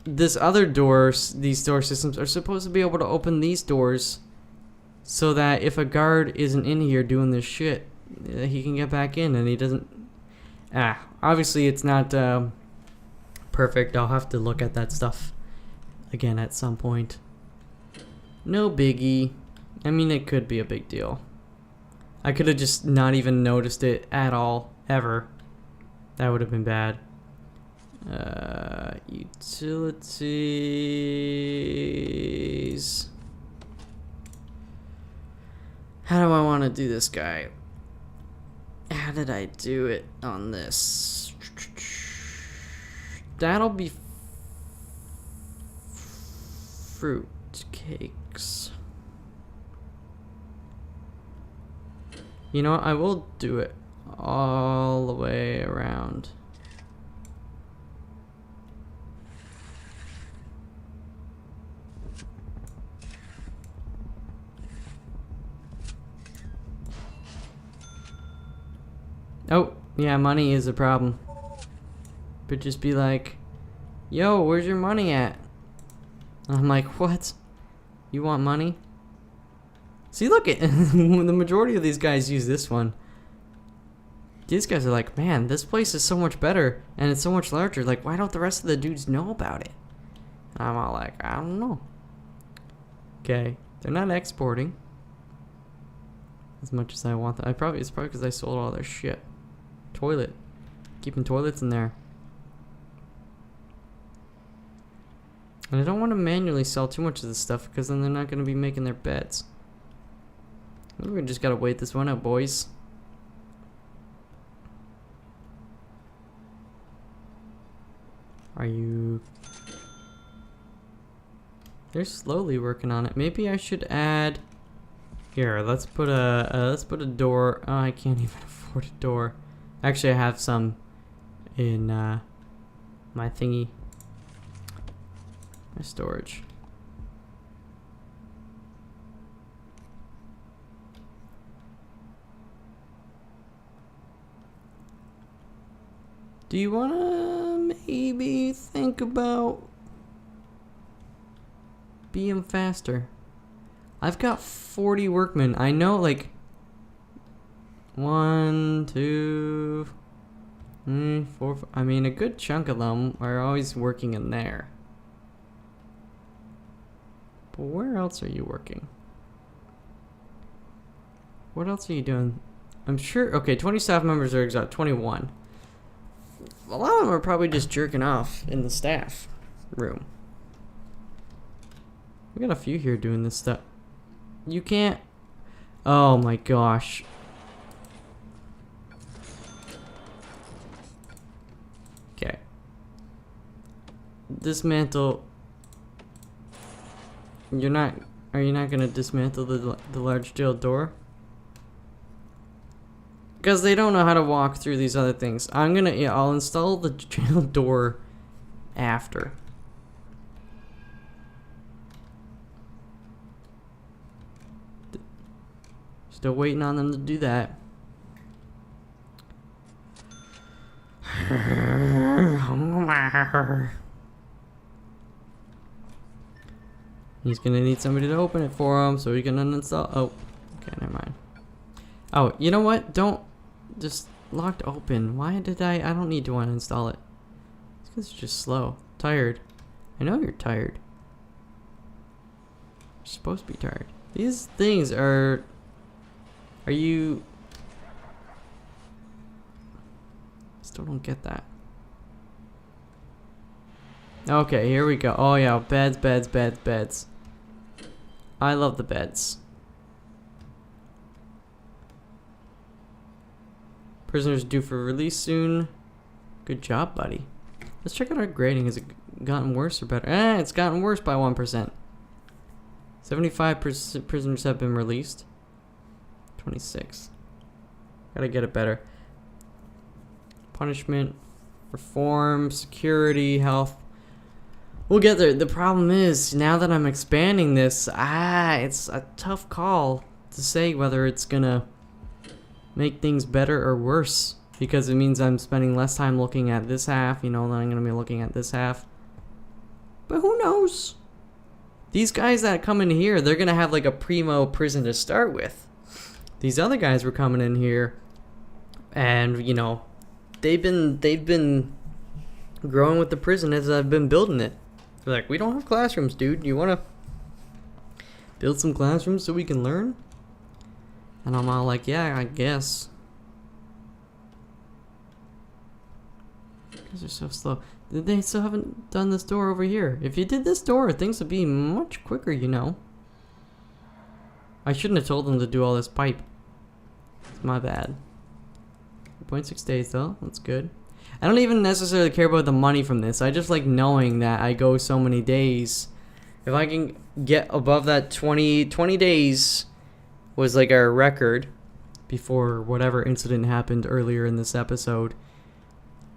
this other doors, these door systems are supposed to be able to open these doors so that if a guard isn't in here doing this shit, he can get back in and he doesn't. Obviously it's not perfect. I'll have to look at that stuff again at some point. No biggie. I mean, it could be a big deal. I could have just not even noticed it at all, ever. That would have been bad. Utilities. How do I want to do this guy? How did I do it on this? That'll be fruit cakes. You know what? I will do it all the way around. Oh, yeah, money is a problem. But just be like, yo, where's your money at? And I'm like, what? You want money? See, look, the majority of these guys use this one. These guys are like, man, this place is so much better, and it's so much larger. Like, why don't the rest of the dudes know about it? And I'm all like, I don't know. Okay, they're not exporting as much as I want them. It's probably because I sold all their shit. Toilet. Keeping toilets in there. And I don't want to manually sell too much of this stuff because then they're not going to be making their bets. We just gotta wait this one out, boys. Are you... They're slowly working on it. Maybe I should add... Here, let's put a door. Oh, I can't even afford a door. Actually, I have some in my thingy. My storage. Do you wanna maybe think about being faster? I've got 40 workmen. I know, like 1, 2, 3, 4. I mean, a good chunk of them are always working in there. But where else are you working? What else are you doing? I'm sure. Okay, 20 staff members are exhausted. 21. A lot of them are probably just jerking off in the staff room. We got a few here doing this stuff. You can't... Oh my gosh. Okay. Dismantle... You're not... Are you not gonna dismantle the large jail door? Because they don't know how to walk through these other things. I'm gonna... Yeah, I'll install the jail door after. Still waiting on them to do that. He's gonna need somebody to open it for him so he can uninstall. Oh, okay, never mind. Oh, you know what? Don't just locked open. Why did I don't need to uninstall it. It's because it's just slow. Tired. I know you're tired. You're supposed to be tired. These things are you... Still don't get that. Okay, here we go. Oh yeah, beds, beds, beds, beds. I love the beds. Prisoners due for release soon. Good job, buddy. Let's check out our grading. Has it gotten worse or better? It's gotten worse by 1%. 75 prisoners have been released. 26. Gotta get it better. Punishment, reform, security, health. We'll get there. The problem is, now that I'm expanding this, it's a tough call to say whether it's gonna make things better or worse. Because it means I'm spending less time looking at this half, you know, than I'm gonna be looking at this half. But who knows? These guys that come in here, they're gonna have like a primo prison to start with. These other guys were coming in here, and you know, they've been growing with the prison as I've been building it. They're like, we don't have classrooms, dude. You wanna build some classrooms so we can learn? And I'm all like, yeah, I guess. Because they're so slow. They still haven't done this door over here. If you did this door, things would be much quicker, you know. I shouldn't have told them to do all this pipe. It's my bad. 0.6 days though, that's good. I don't even necessarily care about the money from this. I just like knowing that I go so many days. If I can get above that 20 days was like our record. before whatever incident happened earlier in this episode.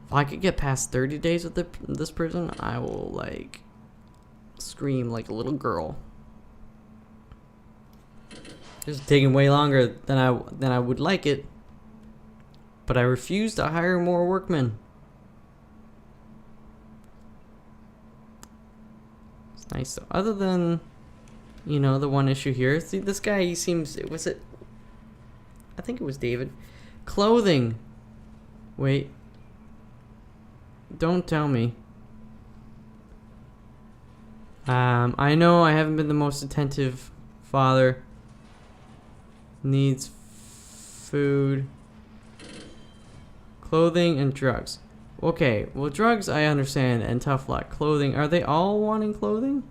If I could get past 30 days with this prison, I will, like, scream like a little girl. This is taking way longer than I would like it. But I refuse to hire more workmen. It's nice though. Other than, you know, the one issue here. See, this guy, he seems, was it? I think it was David. Clothing. Wait. Don't tell me. I know I haven't been the most attentive father. Needs food. Clothing and drugs. Okay, well, drugs I understand, and tough luck. Clothing, are they all wanting clothing?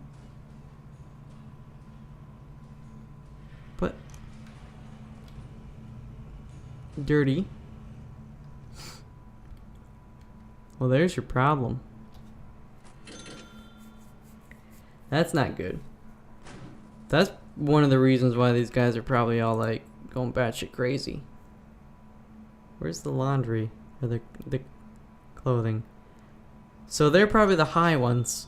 But dirty. Well, there's your problem. That's not good. That's one of the reasons why these guys are probably all like going batshit crazy. Where's the laundry? Or the clothing? So they're probably the high ones.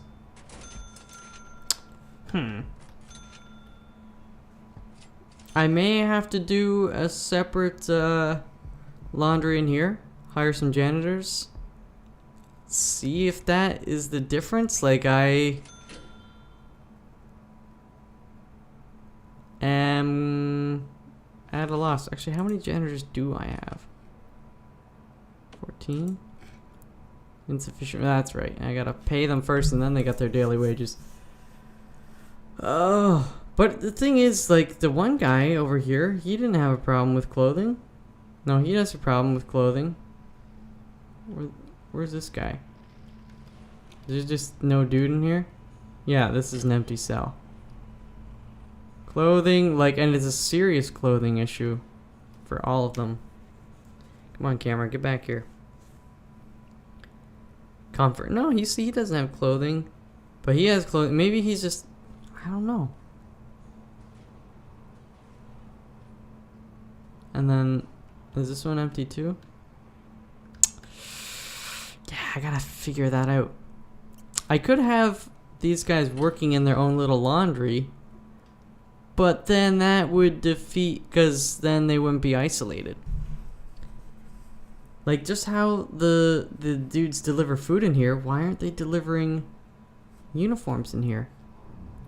I may have to do a separate laundry in here. Hire some janitors. See if that is the difference. Like, I am at a loss. Actually, how many janitors do I have? 14? Insufficient. That's right. I gotta pay them first and then they got their daily wages. Oh, but the thing is, like, the one guy over here, he didn't have a problem with clothing. No, he has a problem with clothing. Where's this guy? There's just no dude in here? Yeah, this is an empty cell. Clothing, like, and it's a serious clothing issue for all of them. Come on, camera, get back here. Comfort. No, he doesn't have clothing. But he has clothing. Maybe he's just, I don't know. And then, is this one empty too? Yeah, I gotta figure that out. I could have these guys working in their own little laundry, but then that would defeat, because then they wouldn't be isolated. Like, just how the dudes deliver food in here, why aren't they delivering uniforms in here?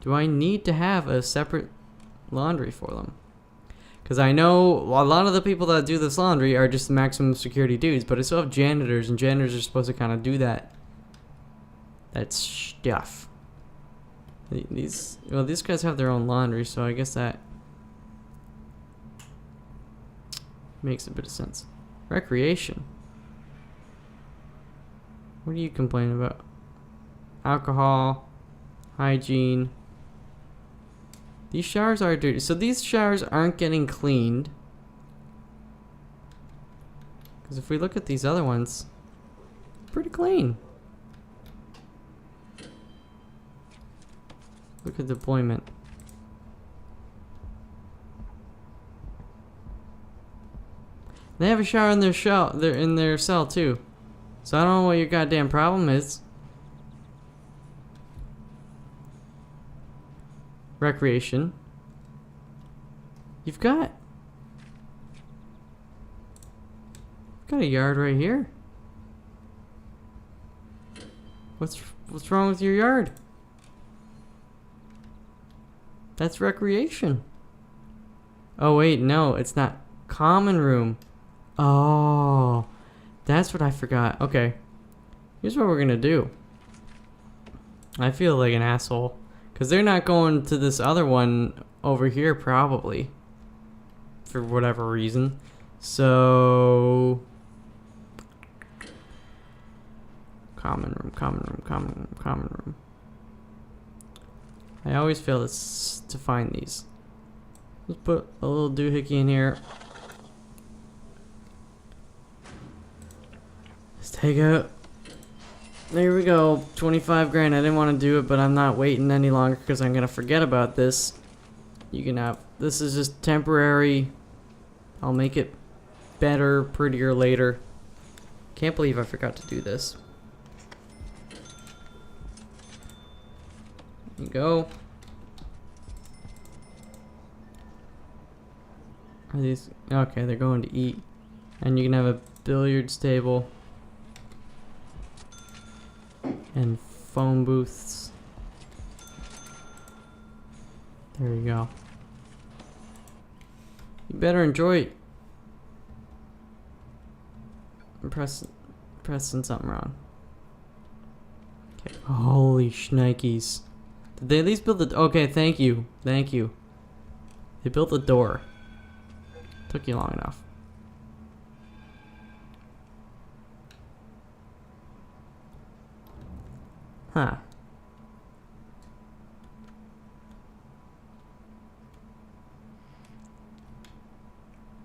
Do I need to have a separate laundry for them? Because I know a lot of the people that do this laundry are just maximum security dudes, but I still have janitors, and janitors are supposed to kind of do that stuff. These guys have their own laundry, so I guess that makes a bit of sense. Recreation. What are you complaining about? Alcohol, hygiene. These showers are dirty. So these showers aren't getting cleaned. Because if we look at these other ones, pretty clean. Look at deployment. They have a shower in their shell. They're in their cell too. So I don't know what your goddamn problem is. Recreation. You've got a yard right here. What's wrong with your yard? That's recreation. Oh wait, no, it's not. Common room. Oh, that's what I forgot. Okay, here's what we're gonna do. I feel like an asshole because they're not going to this other one over here probably for whatever reason. So common room, common room, common room, common room. I always fail to find these. Let's put a little doohickey in here. Let's take out. There we go. 25 grand. I didn't want to do it, but I'm not waiting any longer because I'm going to forget about this. You can have. This is just temporary. I'll make it better, prettier later. Can't believe I forgot to do this. There you go. Are these okay? They're going to eat, and you can have a billiards table and phone booths. There you go. You better enjoy it. I'm pressing something wrong. Okay. Holy shnikes. Did they at least build the... Okay, thank you. Thank you. They built the door. Took you long enough. Huh.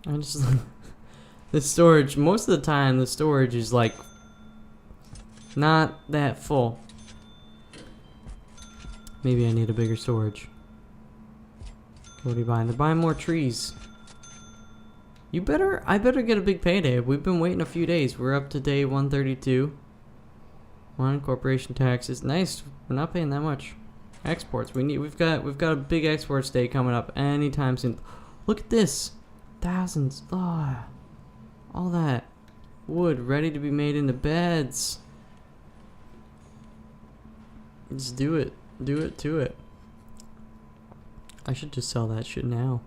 I just... the storage, most of the time, the storage is like... not that full. Maybe I need a bigger storage. What are you buying? They're buying more trees. I better get a big payday. We've been waiting a few days. We're up to day 132. One corporation taxes. Nice. We're not paying that much. Exports. We've got a big exports day coming up anytime soon. Look at this. Thousands. Oh, all that wood ready to be made into beds. Just do it. Do it to it. I should just sell that shit now.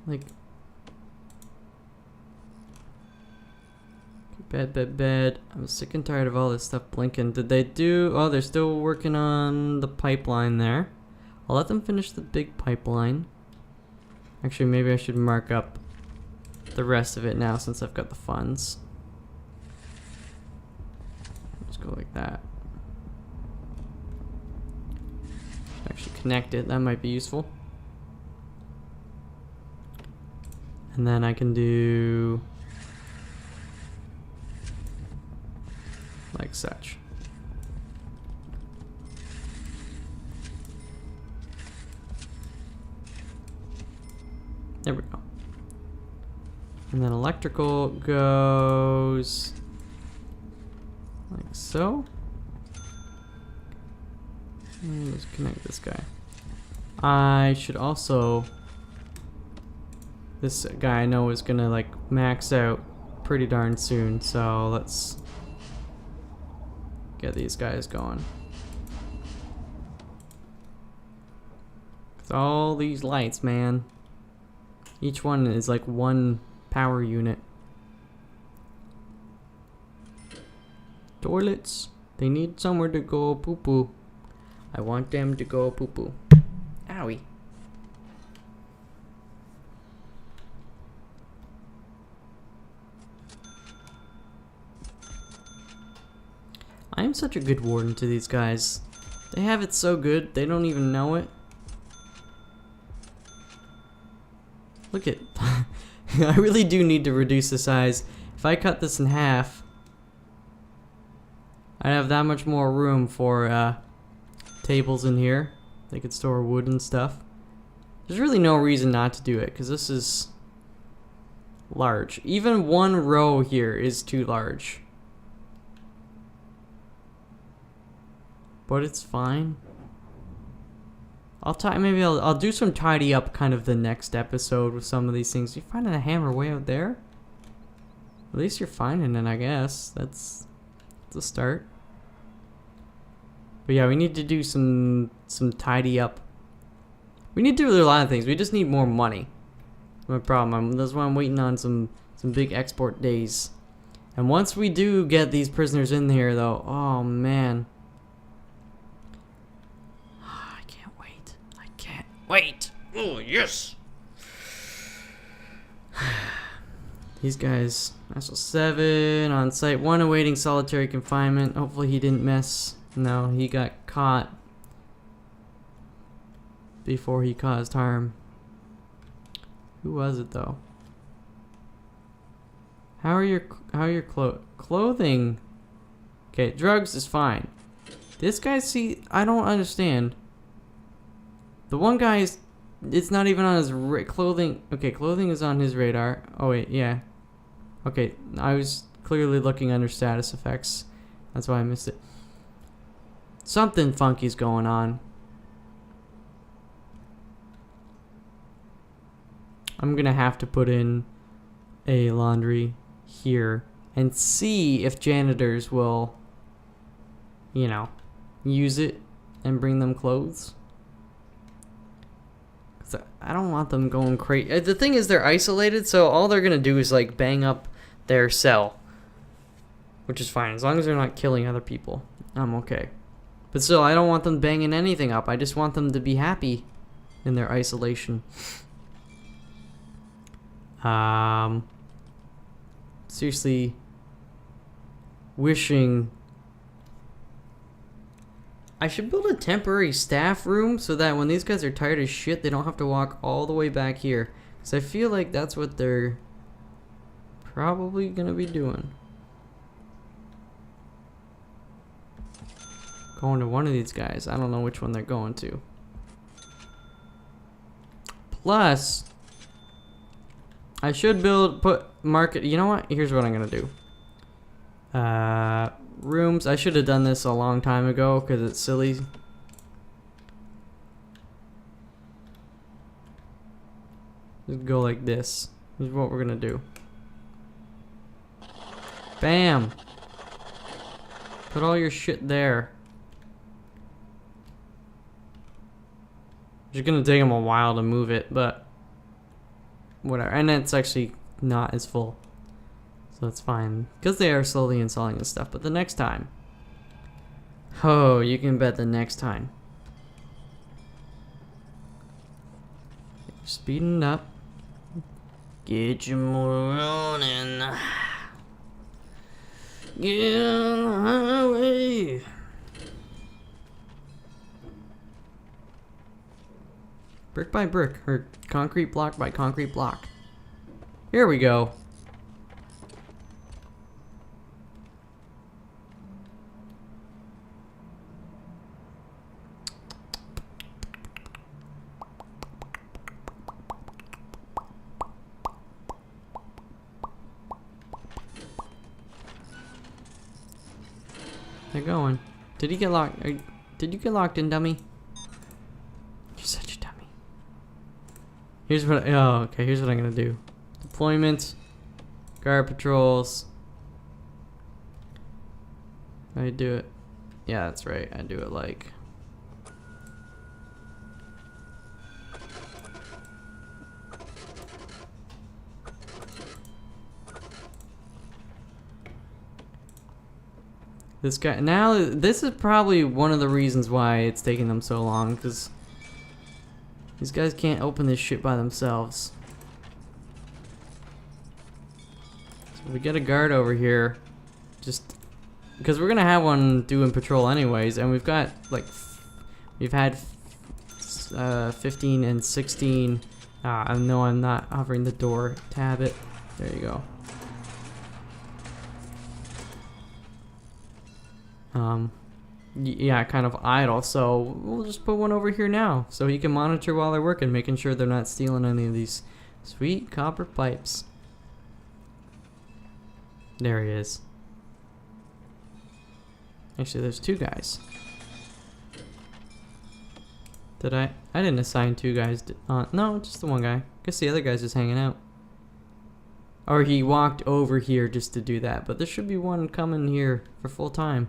Like, bed. I'm sick and tired of all this stuff blinking. Did they do? Oh, they're still working on the pipeline there. I'll let them finish the big pipeline. Actually, maybe I should mark up the rest of it now since I've got the funds. Let's go like that. Actually connect it, that might be useful. And then I can do like such. There we go. And then electrical goes like so. Let's connect this guy. I should also... This guy I know is gonna like max out pretty darn soon, so let's get these guys going. Cause all these lights, man. Each one is like one power unit. Toilets. They need somewhere to go poo poo. I want them to go poo poo. Owie. I am such a good warden to these guys. They have it so good, they don't even know it. Look at... I really do need to reduce the size. If I cut this in half, I'd have that much more room for tables in here. They could store wood and stuff. There's really no reason not to do it, because this is large. Even one row here is too large. But it's fine. Maybe I'll do some tidy up kind of the next episode with some of these things. You finding a hammer way out there? At least you're finding it, I guess. That's a start. But yeah, we need to do some tidy up. We need to do a lot of things. We just need more money. That's my problem. That's why I'm waiting on some big export days. And once we do get these prisoners in here, though, oh man. Wait! Oh, yes! These guys, National 7, on site 1 awaiting solitary confinement. Hopefully he didn't mess. No, he got caught before he caused harm. Who was it though? How are your clothing? Okay, drugs is fine. This guy, see, I don't understand. The one guy is, it's not even on his clothing. Okay, clothing is on his radar. Oh wait, yeah. Okay, I was clearly looking under status effects. That's why I missed it. Something funky's going on. I'm gonna have to put in a laundry here and see if janitors will, you know, use it and bring them clothes. I don't want them going crazy. The thing is, they're isolated, so all they're gonna do is like bang up their cell, which is fine as long as they're not killing other people. I'm okay. But still, I don't want them banging anything up. I just want them to be happy in their isolation. Seriously, wishing I should build a temporary staff room so that when these guys are tired as shit, they don't have to walk all the way back here. Because I feel like that's what they're probably gonna be doing. Going to one of these guys. I don't know which one they're going to. Plus, I should market. You know what? Here's what I'm gonna do. Rooms. I should have done this a long time ago because it's silly. Just go like this. This is what we're gonna do. Bam. Put all your shit there. It's gonna take them a while to move it, but whatever. And it's actually not as full, so it's fine because they are slowly installing this stuff. But the next time, oh, you can bet the next time. Speeding up. Get your motor running. Get on the highway. Brick by brick, or concrete block by concrete block. Here we go. They're going. Did he get locked? Did you get locked in, dummy? You're such a dummy. Here's what. Oh, okay. Here's what I'm gonna do. Deployment, guard patrols. I do it. Yeah, that's right. I do it like. This guy, now this is probably one of the reasons why it's taking them so long, because these guys can't open this shit by themselves. So we get a guard over here, just because we're gonna have one doing patrol anyways, and we've got like, we've had 15 and 16. I know I'm not hovering the door. Tab it. There you go. Yeah, kind of idle, so we'll just put one over here now so he can monitor while they're working, making sure they're not stealing any of these sweet copper pipes. There he is. Actually, there's two guys. Did I didn't assign two guys. No, just the one guy. Guess the other guy's just hanging out. Or he walked over here just to do that, but there should be one coming here for full time.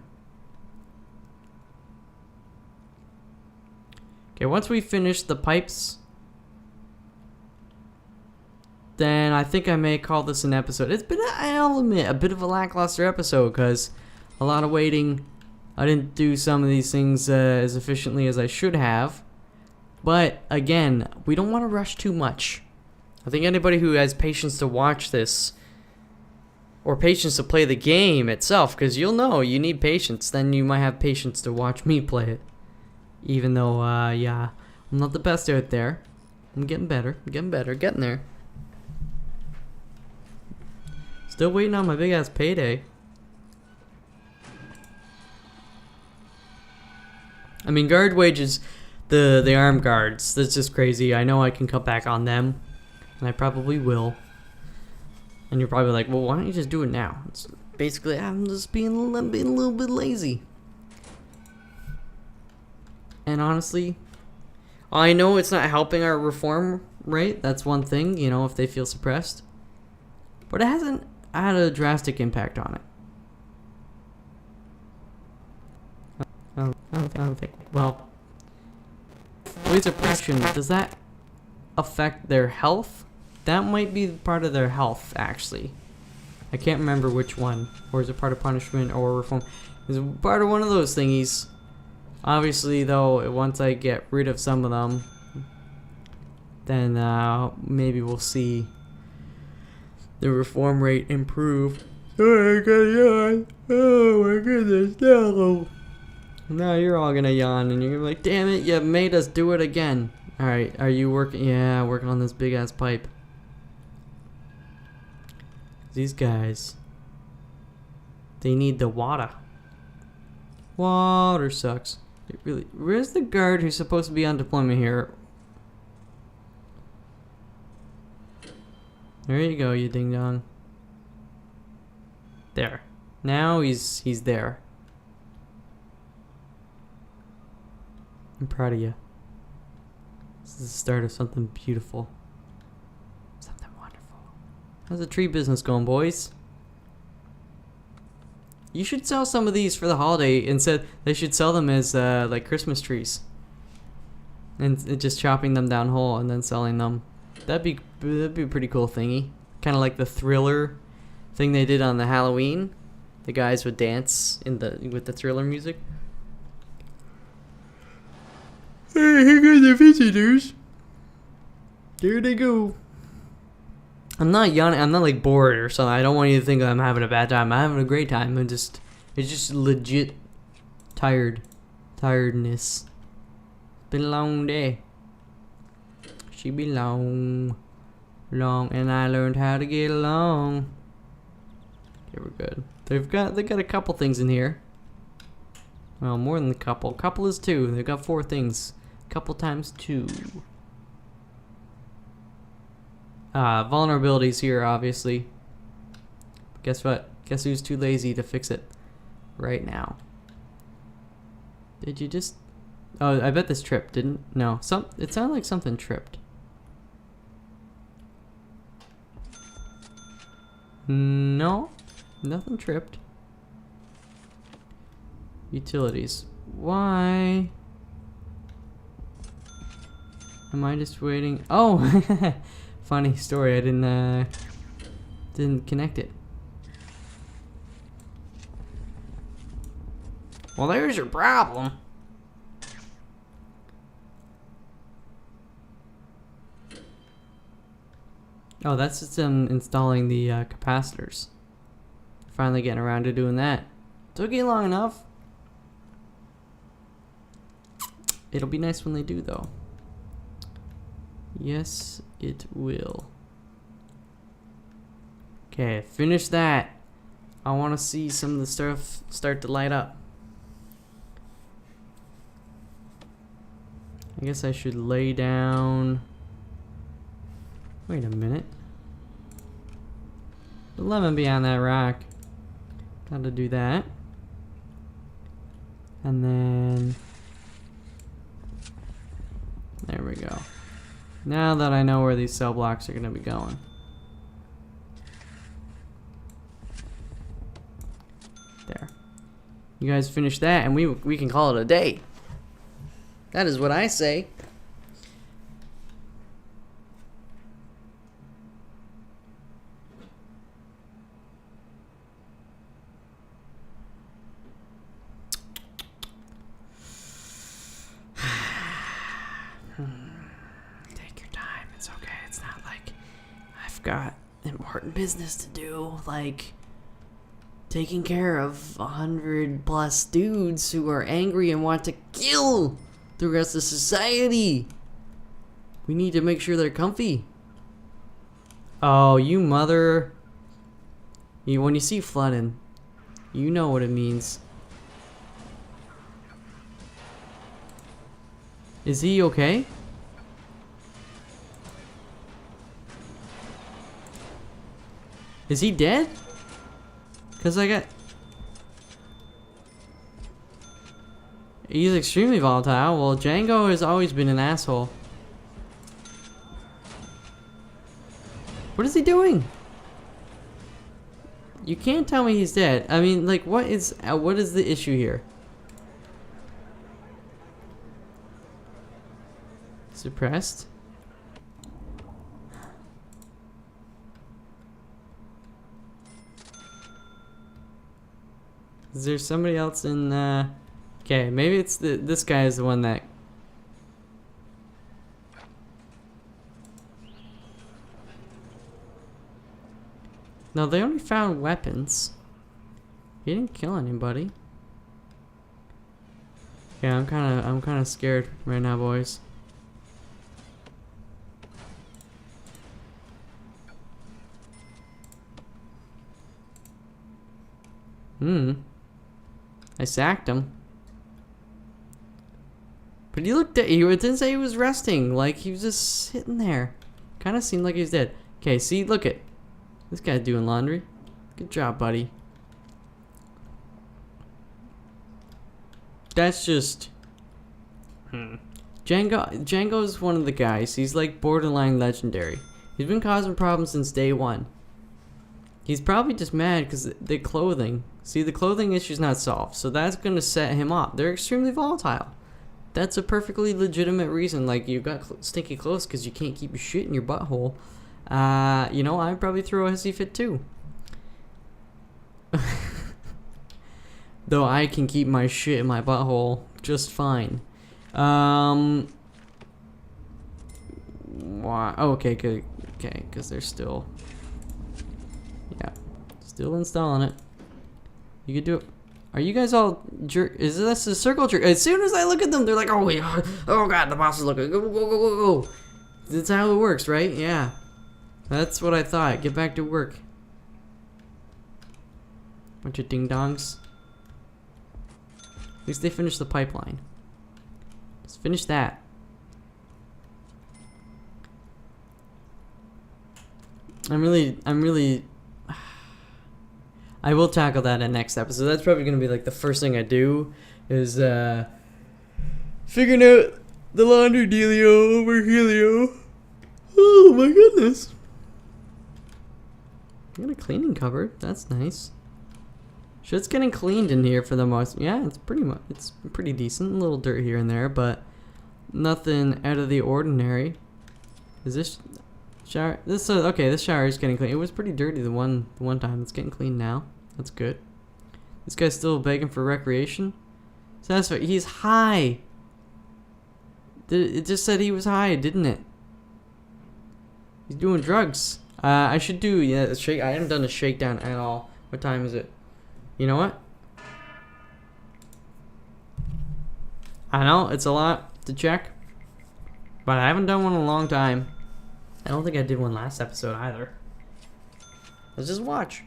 Okay, once we finish the pipes, then I think I may call this an episode. It's been, I'll admit, a bit of a lackluster episode because a lot of waiting. I didn't do some of these things as efficiently as I should have. But again, we don't want to rush too much. I think anybody who has patience to watch this, or patience to play the game itself, because you'll know you need patience, then you might have patience to watch me play it. Even though, yeah, I'm not the best out there. I'm getting better, getting there. Still waiting on my big ass payday. I mean, guard wages, the armed guards, that's just crazy. I know I can cut back on them, and I probably will. And you're probably like, well, why don't you just do it now? It's basically, I'm just being a little bit lazy. And honestly, I know it's not helping our reform rate. That's one thing, you know, if they feel suppressed. But it hasn't had a drastic impact on it. I don't think. Well, weight suppression, does that affect their health? That might be part of their health, actually. I can't remember which one. Or is it part of punishment or reform? It's part of one of those thingies. Obviously, though, once I get rid of some of them, then maybe we'll see the reform rate improve. Oh, I got a yawn. Oh my goodness, no. Now you're all gonna yawn, and you're gonna be like, damn it, you made us do it again. Alright, are you working? Yeah, working on this big ass pipe. These guys, they need the water. Water sucks. It really. Where's the guard who's supposed to be on deployment here? There you go, you ding dong. There. Now he's there. I'm proud of you. This is the start of something beautiful. Something wonderful. How's the tree business going, boys? You should sell some of these for the holiday. Instead, they should sell them as like Christmas trees. And just chopping them down whole and then selling them. That'd be a pretty cool thingy. Kind of like the Thriller thing they did on the Halloween. The guys would dance with the Thriller music. Hey, here go the visitors. There they go. I'm not yawning. I'm not like bored or something. I don't want you to think I'm having a bad time. I'm having a great time. It's just legit tiredness. Been a long day. She be long, and I learned how to get along. Okay, we're good. They got a couple things in here. Well, more than a couple. Couple is 2. They've got 4 things. Couple times 2. Vulnerabilities here, obviously. Guess what? Guess who's too lazy to fix it right now? Did you just... Oh, I bet this tripped, didn't... No. It sounded like something tripped. No. Nothing tripped. Utilities. Why am I just waiting? Oh! Funny story. I didn't connect it. Well, there's your problem. Oh, that's just installing the capacitors. Finally getting around to doing that. Took you long enough. It'll be nice when they do, though. Yes, it will. Okay, finish that. I want to see some of the stuff start to light up. I guess I should lay down... Wait a minute. The lemon behind that rock. Gotta do that. And then... There we go. Now that I know where these cell blocks are gonna be going. There. You guys finish that and we can call it a day. That is what I say. Take your time. It's okay. It's not like I've got important business to do, like taking care of 100+ dudes who are angry and want to kill the rest of society. We need to make sure they're comfy. Oh, you mother. When you see flooding, you know what it means. Is he okay? Is he dead? Cause I got... He's extremely volatile. Well, Django has always been an asshole. What is he doing? You can't tell me he's dead. I mean, like, what is the issue here? Suppressed? Is there somebody else in, okay, maybe it's this guy is the one that... No, they only found weapons. He didn't kill anybody. Yeah, I'm kind of scared right now, boys. I sacked him. But he looked at you. It didn't say he was resting. Like, he was just sitting there. Kind of seemed like he was dead. Okay, see, look at this guy's doing laundry. Good job, buddy. That's just... Django's one of the guys. He's like borderline legendary. He's been causing problems since day one. He's probably just mad because the clothing. See, the clothing issue's not solved. So that's going to set him off. They're extremely volatile. That's a perfectly legitimate reason. Like, you got stinky clothes because you can't keep your shit in your butthole. You know, I'd probably throw a hissy fit too. Though I can keep my shit in my butthole just fine. Why? Oh, okay, good. Okay, because they're still... Yeah, still installing it. You could do it. Are you guys all jerk? Is this a circle jerk? As soon as I look at them, they're like, oh wait, oh god, the boss is looking. Go, go, go, go, go. That's how it works, right? Yeah. That's what I thought. Get back to work. Bunch of ding-dongs. At least they finished the pipeline. Let's finish that. I'm really... I will tackle that in next episode. That's probably going to be like the first thing I do is figuring out the laundry dealio over Helio. Oh my goodness. I got a cleaning cupboard. That's nice. Shit's getting cleaned in here for the most. Yeah, it's pretty decent. A little dirt here and there, but nothing out of the ordinary. Is this shower? This okay. This shower is getting clean. It was pretty dirty the one time. It's getting clean now. That's good. This guy's still begging for recreation. So that's right. He's high. It just said he was high, didn't it? He's doing drugs. I should do a shake. I haven't done a shakedown at all. What time is it? You know what? I know it's a lot to check, but I haven't done one in a long time. I don't think I did one last episode either. Let's just watch.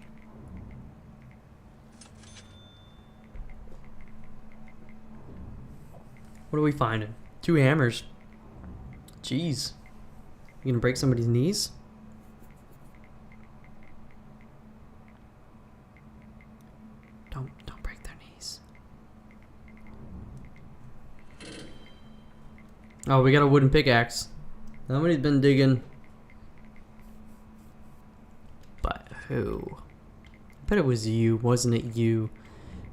What are we finding? 2 hammers. Jeez. You gonna break somebody's knees? Don't break their knees. Oh, we got a wooden pickaxe. Somebody's been digging. But who? I bet it was you, wasn't it you?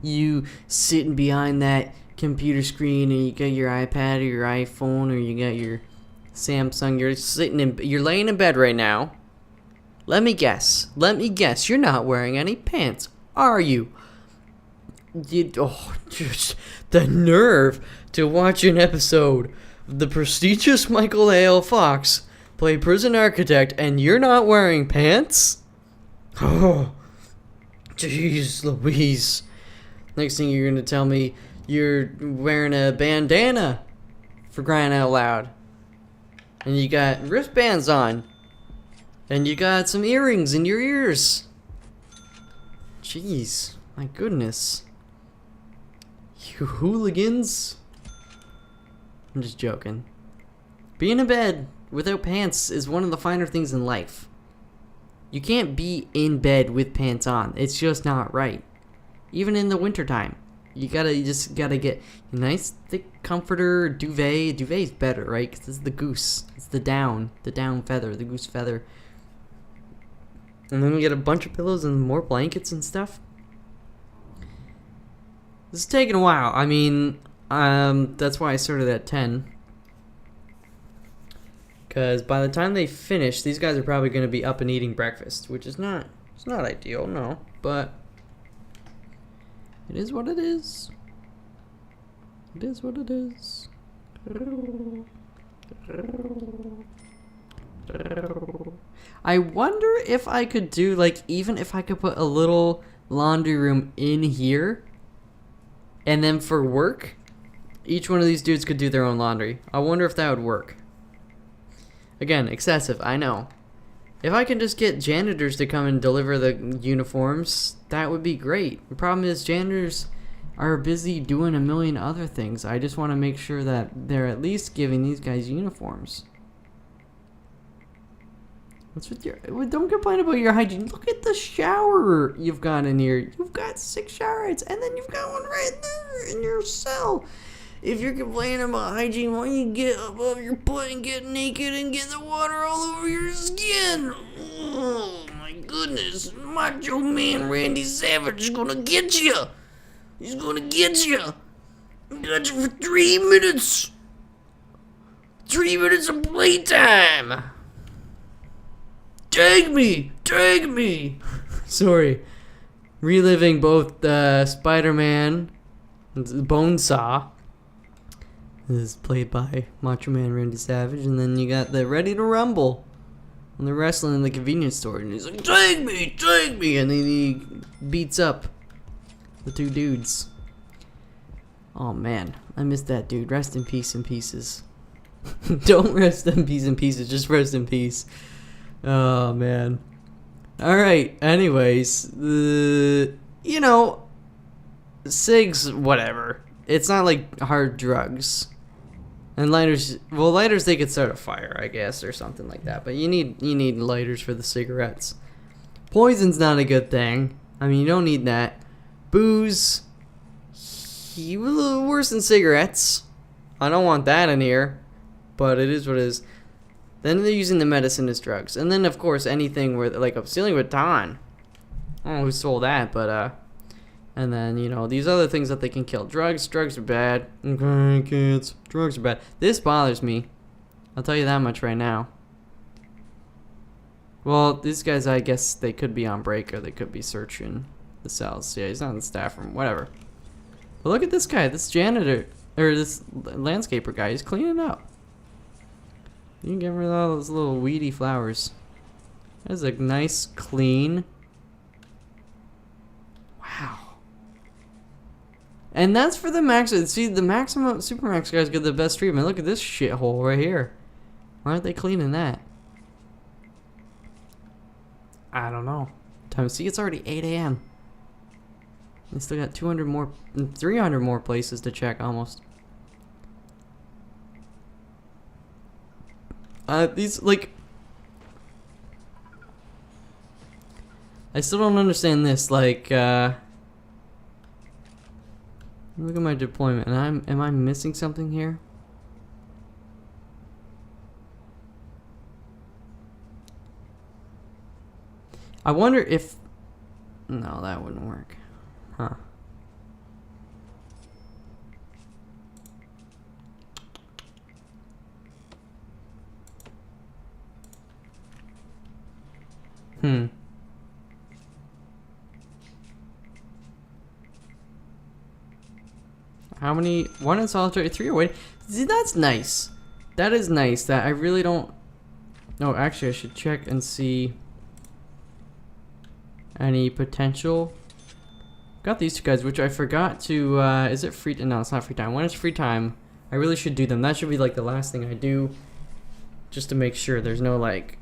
You sitting behind that computer screen and you got your iPad or your iPhone or you got your Samsung. You're laying in bed right now. Let me guess. You're not wearing any pants, are you? Just the nerve to watch an episode of the prestigious michaelalfox play prison architect and you're not wearing pants? Oh, jeez Louise. Next thing you're gonna tell me you're wearing a bandana, for crying out loud. And you got wristbands on. And you got some earrings in your ears. Jeez, my goodness. You hooligans. I'm just joking. Being in bed without pants is one of the finer things in life. You can't be in bed with pants on. It's just not right. Even in the wintertime. You just gotta get a nice thick comforter, duvet. Duvet's better, right? Because it's the goose. It's the down feather, the goose feather. And then we get a bunch of pillows and more blankets and stuff. This is taking a while. I mean, that's why I started at 10. Because by the time they finish, these guys are probably going to be up and eating breakfast, which is not, it's not ideal, no, but it is what it is. It is what it is. I wonder if I could do, like, even if I could put a little laundry room in here, and then for work, each one of these dudes could do their own laundry. I wonder if that would work. Again, excessive, I know. If I can just get janitors to come and deliver the uniforms, that would be great. The problem is janitors are busy doing a million other things. I just want to make sure that they're at least giving these guys uniforms. What's with your... Don't complain about your hygiene. Look at the shower you've got in here. You've got 6 shower heads, and then you've got one right there in your cell. If you're complaining about hygiene, why don't you get above your butt and get naked and get the water all over your skin? Oh my goodness. Macho Man Randy Savage is gonna get you. He's gonna get you. I got you for 3 minutes. 3 minutes of playtime. Tag me. Tag me. Sorry. Reliving both Spider-Man and Bonesaw. This is played by Macho Man Randy Savage, and then you got the Ready to Rumble when they're wrestling in the convenience store, and he's like, tag me, and then he beats up the 2 dudes. Oh man, I missed that dude. Rest in peace in pieces. Don't rest in peace in pieces, just rest in peace. Oh man. Alright, anyways, you know, cigs, whatever. It's not like hard drugs. And lighters, well, lighters they could start a fire, I guess, or something like that. But you need lighters for the cigarettes. Poison's not a good thing. I mean, you don't need that. Booze, a little worse than cigarettes. I don't want that in here, but it is what it is. Then they're using the medicine as drugs, and then of course anything where like I'm stealing baton. I don't know who stole that, but and then, you know, these other things that they can kill. Drugs are bad. Okay, kids. Drugs are bad. This bothers me. I'll tell you that much right now. Well, these guys, I guess they could be on break or they could be searching the cells. Yeah, he's not in the staff room. Whatever. But look at this guy. This janitor, or this landscaper guy. He's cleaning up. You can get rid of all those little weedy flowers. That's a nice, clean... Wow. And that's for the max. See, the maximum supermax guys get the best treatment. Look at this shithole right here. Why aren't they cleaning that? I don't know. Time. See, it's already 8 a.m. They still got 200 more, 300 more places to check almost. These, like... I still don't understand this, like, look at my deployment, and am I missing something here? I wonder if... No, that wouldn't work. Huh. How many? 1 in solitary, 3 away. See, that's nice. That is nice. That I really don't... No, actually, I should check and see any potential. Got these 2 guys, which I forgot to... is it free... No, it's not free time. When it's free time, I really should do them. That should be like the last thing I do, just to make sure there's no like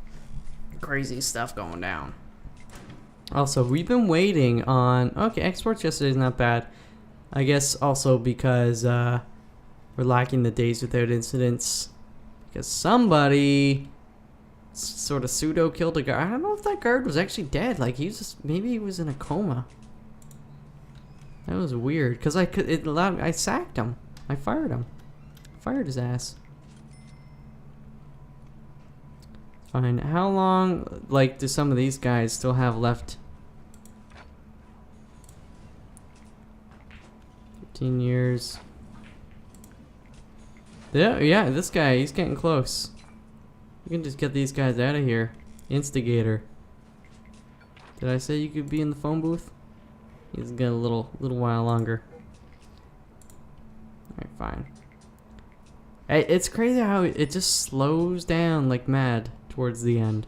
crazy stuff going down. Also, we've been waiting on... Okay, exports yesterday is not bad. I guess also because We're lacking the days without incidents. Because somebody sort of pseudo killed a guard. I don't know if that guard was actually dead. Like he was just, maybe he was in a coma. That was weird. Because I sacked him. I fired him. Fired his ass. Fine. How long, like, do some of these guys still have left? 15 years. Yeah, this guy, he's getting close. We can just get these guys out of here. Instigator. Did I say you could be in the phone booth? He's got a little while longer. Alright, fine. Hey, it's crazy how it just slows down like mad towards the end.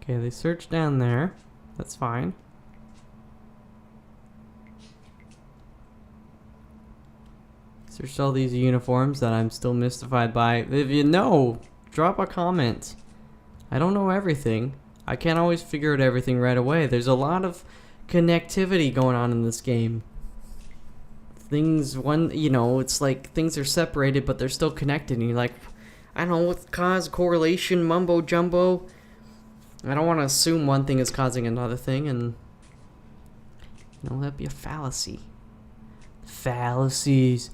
Okay, they searched down there. That's fine. Searched all these uniforms that I'm still mystified by. If you know, drop a comment. I don't know everything. I can't always figure out everything right away. There's a lot of connectivity going on in this game. Things, it's like things are separated, but they're still connected. And you're like, I don't know what cause, correlation, mumbo jumbo. I don't want to assume one thing is causing another thing, and that'd be a fallacy. Fallacies.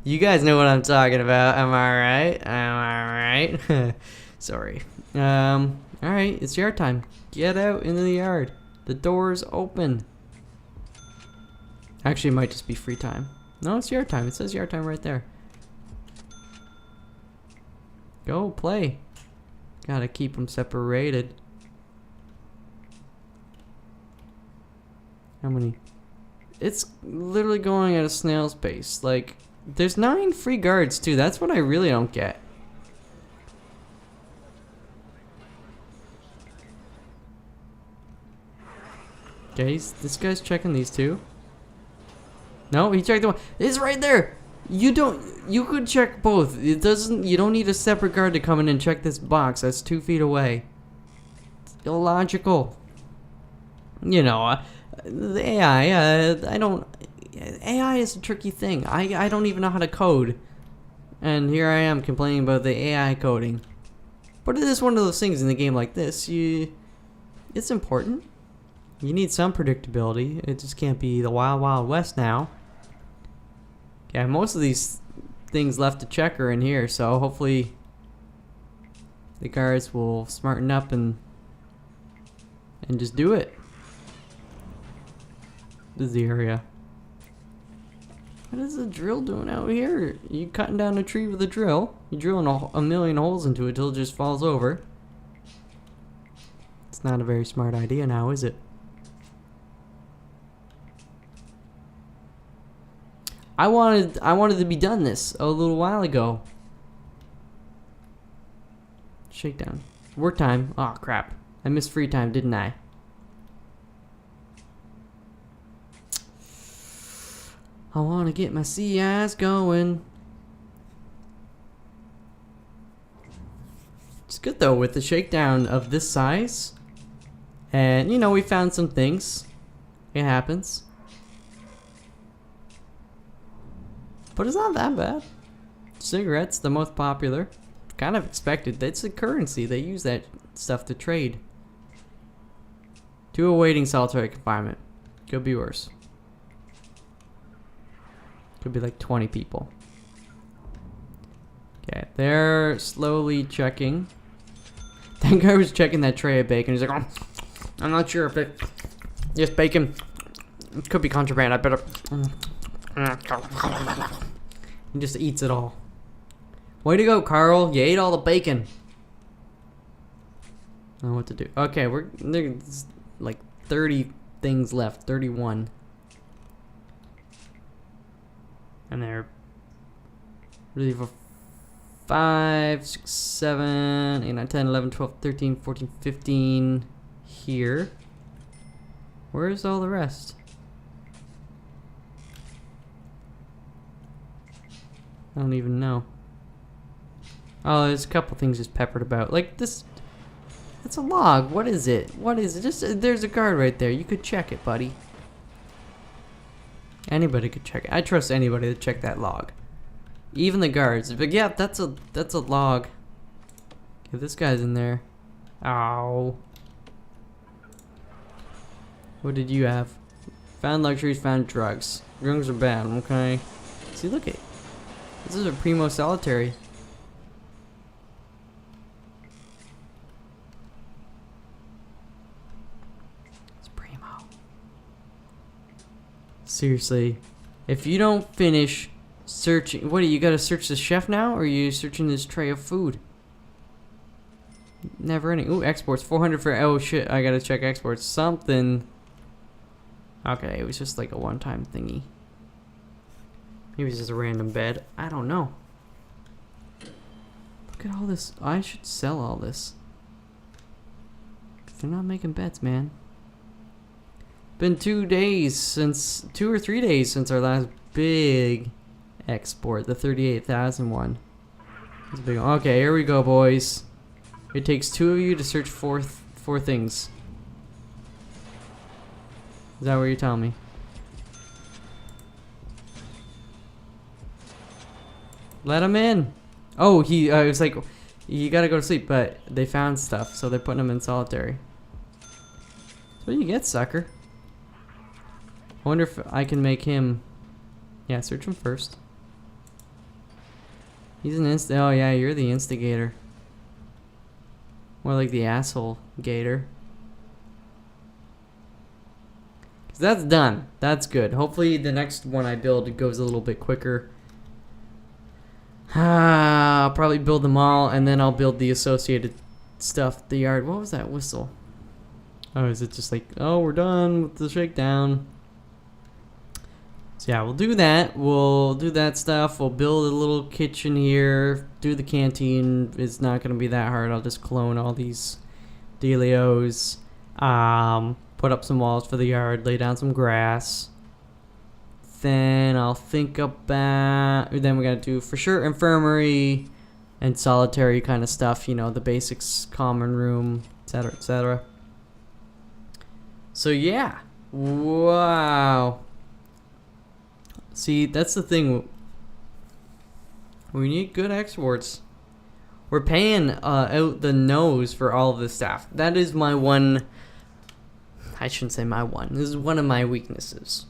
You guys know what I'm talking about. Am I right? Sorry. Alright, it's yard time. Get out into the yard. The door's open. Actually, it might just be free time. No, it's yard time. It says yard time right there. Go play. Gotta keep them separated. How many? It's literally going at a snail's pace. Like, there's 9 free guards too. That's what I really don't get. Okay, this guy's checking these two. No, he checked the one. It's right there. You could check both. You don't need a separate guard to come in and check this box. That's 2 feet away. It's illogical. The AI, AI is a tricky thing. I don't even know how to code. And here I am complaining about the AI coding. But it is one of those things in a game like this, it's important. You need some predictability. It just can't be the wild, wild west now. Yeah, most of these things left to check are in here, so hopefully the guards will smarten up and just do it. This is the area. What is the drill doing out here? You cutting down a tree with a drill? You're drilling a million holes into it till it just falls over. It's not a very smart idea now, is it? I wanted to be done this a little while ago. Shakedown. Work time. Oh crap. I missed free time, didn't I? I want to get my CIs going. It's good though with the shakedown of this size. And we found some things. It happens. But it's not that bad. Cigarettes, the most popular. Kind of expected. That's a currency. They use that stuff to trade. 2 awaiting solitary confinement. Could be worse. Could be like 20 people. Okay, they're slowly checking. That guy was checking that tray of bacon. He's like, oh, I'm not sure if this bacon, it could be contraband. I better. He just eats it all. Way to go, Carl. You ate all the bacon. I don't know what to do. Okay, there's like 30 things left. 31. And they're really for 5, 6, 7, 8, 9, 10, 11, 12, 13, 14, 15 here. Where's all the rest? I don't even know. Oh, there's a couple things just peppered about. Like this. It's a log. What is it? What is it? Just there's a guard right there. You could check it, buddy. Anybody could check it. I trust anybody to check that log. Even the guards. But yeah, that's a log. Okay, this guy's in there. Ow. What did you have? Found luxuries, found drugs. Drugs are bad, okay. See, look at it. This is a primo solitary. It's primo. Seriously. If you don't finish searching... What, do you gotta search the chef now? Or are you searching this tray of food? Never ending. Ooh, exports. 400 for... Oh, shit. I gotta check exports. Something... Okay, it was just like a one-time thingy. Maybe it's just a random bed. I don't know. Look at all this. I should sell all this. They're not making beds, man. Been 2 days since... 2 or 3 days since our last big export. The 38,000 one. It's a big one. Okay, here we go, boys. It takes 2 of you to search four things. Is that what you're telling me? Let him in. Oh, he was like, you gotta go to sleep, but they found stuff, so they're putting him in solitary. That's what you get, sucker. I wonder if I can make him... Yeah, search him first. He's an oh yeah, you're the instigator. More like the asshole gator. That's done. That's good. Hopefully the next one I build goes a little bit quicker. I'll probably build them all, and then I'll build the associated stuff. The yard. What was that whistle? Oh, is it just like, oh, we're done with the shakedown? So yeah, we'll do that. We'll do that stuff. We'll build a little kitchen here. Do the canteen. It's not going to be that hard. I'll just clone all these dealios. Put up some walls for the yard. Lay down some grass. Then I'll think about... Then we got to do, for sure, infirmary and solitary kind of stuff. You know, the basics, common room, etc., etc. So yeah. Wow. See, that's the thing. We need good exports. We're paying out the nose for all of this stuff. That is my one... I shouldn't say my one. This is one of my weaknesses.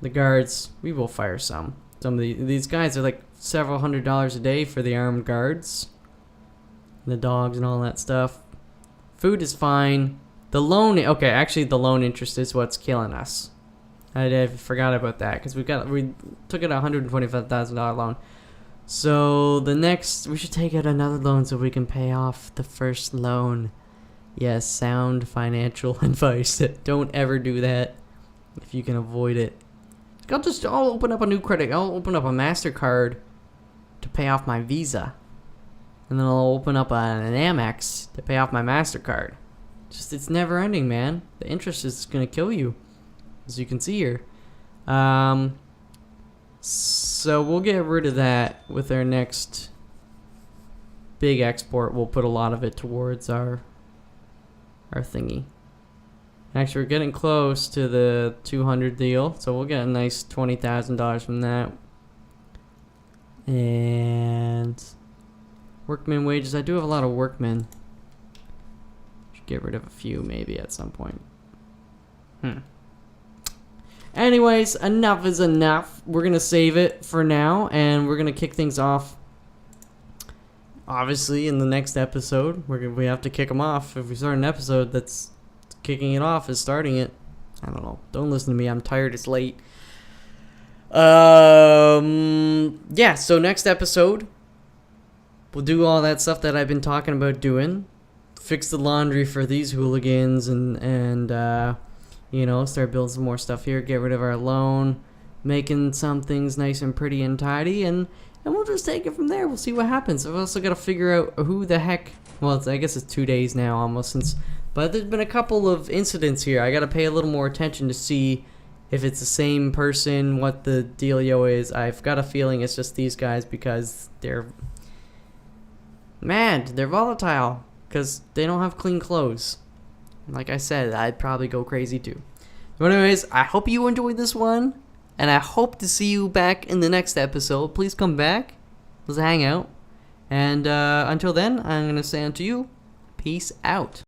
The guards, we will fire some. Some of these guys are like several $100s a day for the armed guards. The dogs and all that stuff. Food is fine. The loan... Okay, actually the loan interest is what's killing us. I forgot about that because we took out a $125,000 loan. So the next, we should take out another loan so we can pay off the first loan. Yes, sound financial advice. Don't ever do that if you can avoid it. I'll open up a new credit. I'll open up a MasterCard to pay off my Visa, and then I'll open up an Amex to pay off my MasterCard. Just, it's never ending, man. The interest is gonna kill you, as you can see here. So we'll get rid of that with our next big export. We'll put a lot of it towards our thingy. Actually, we're getting close to the 200 deal, so we'll get a nice $20,000 from that. And workman wages. I do have a lot of workmen. Should get rid of a few maybe at some point. Anyways, enough is enough. We're gonna save it for now, and we're gonna kick things off. Obviously, in the next episode, we have to kick them off. If we start an episode that's kicking it off is starting it. I don't know. Don't listen to me. I'm tired. It's late. Yeah, so next episode, we'll do all that stuff that I've been talking about doing. Fix the laundry for these hooligans and you know, start building some more stuff here. Get rid of our loan. Making some things nice and pretty and tidy. And we'll just take it from there. We'll see what happens. I've also got to figure out who the heck... Well, I guess it's 2 days now almost since... But there's been a couple of incidents here. I got to pay a little more attention to see if it's the same person, what the dealio is. I've got a feeling it's just these guys because they're mad. They're volatile because they don't have clean clothes. Like I said, I'd probably go crazy too. But anyways, I hope you enjoyed this one, and I hope to see you back in the next episode. Please come back. Let's hang out. And until then, I'm going to say unto you, peace out.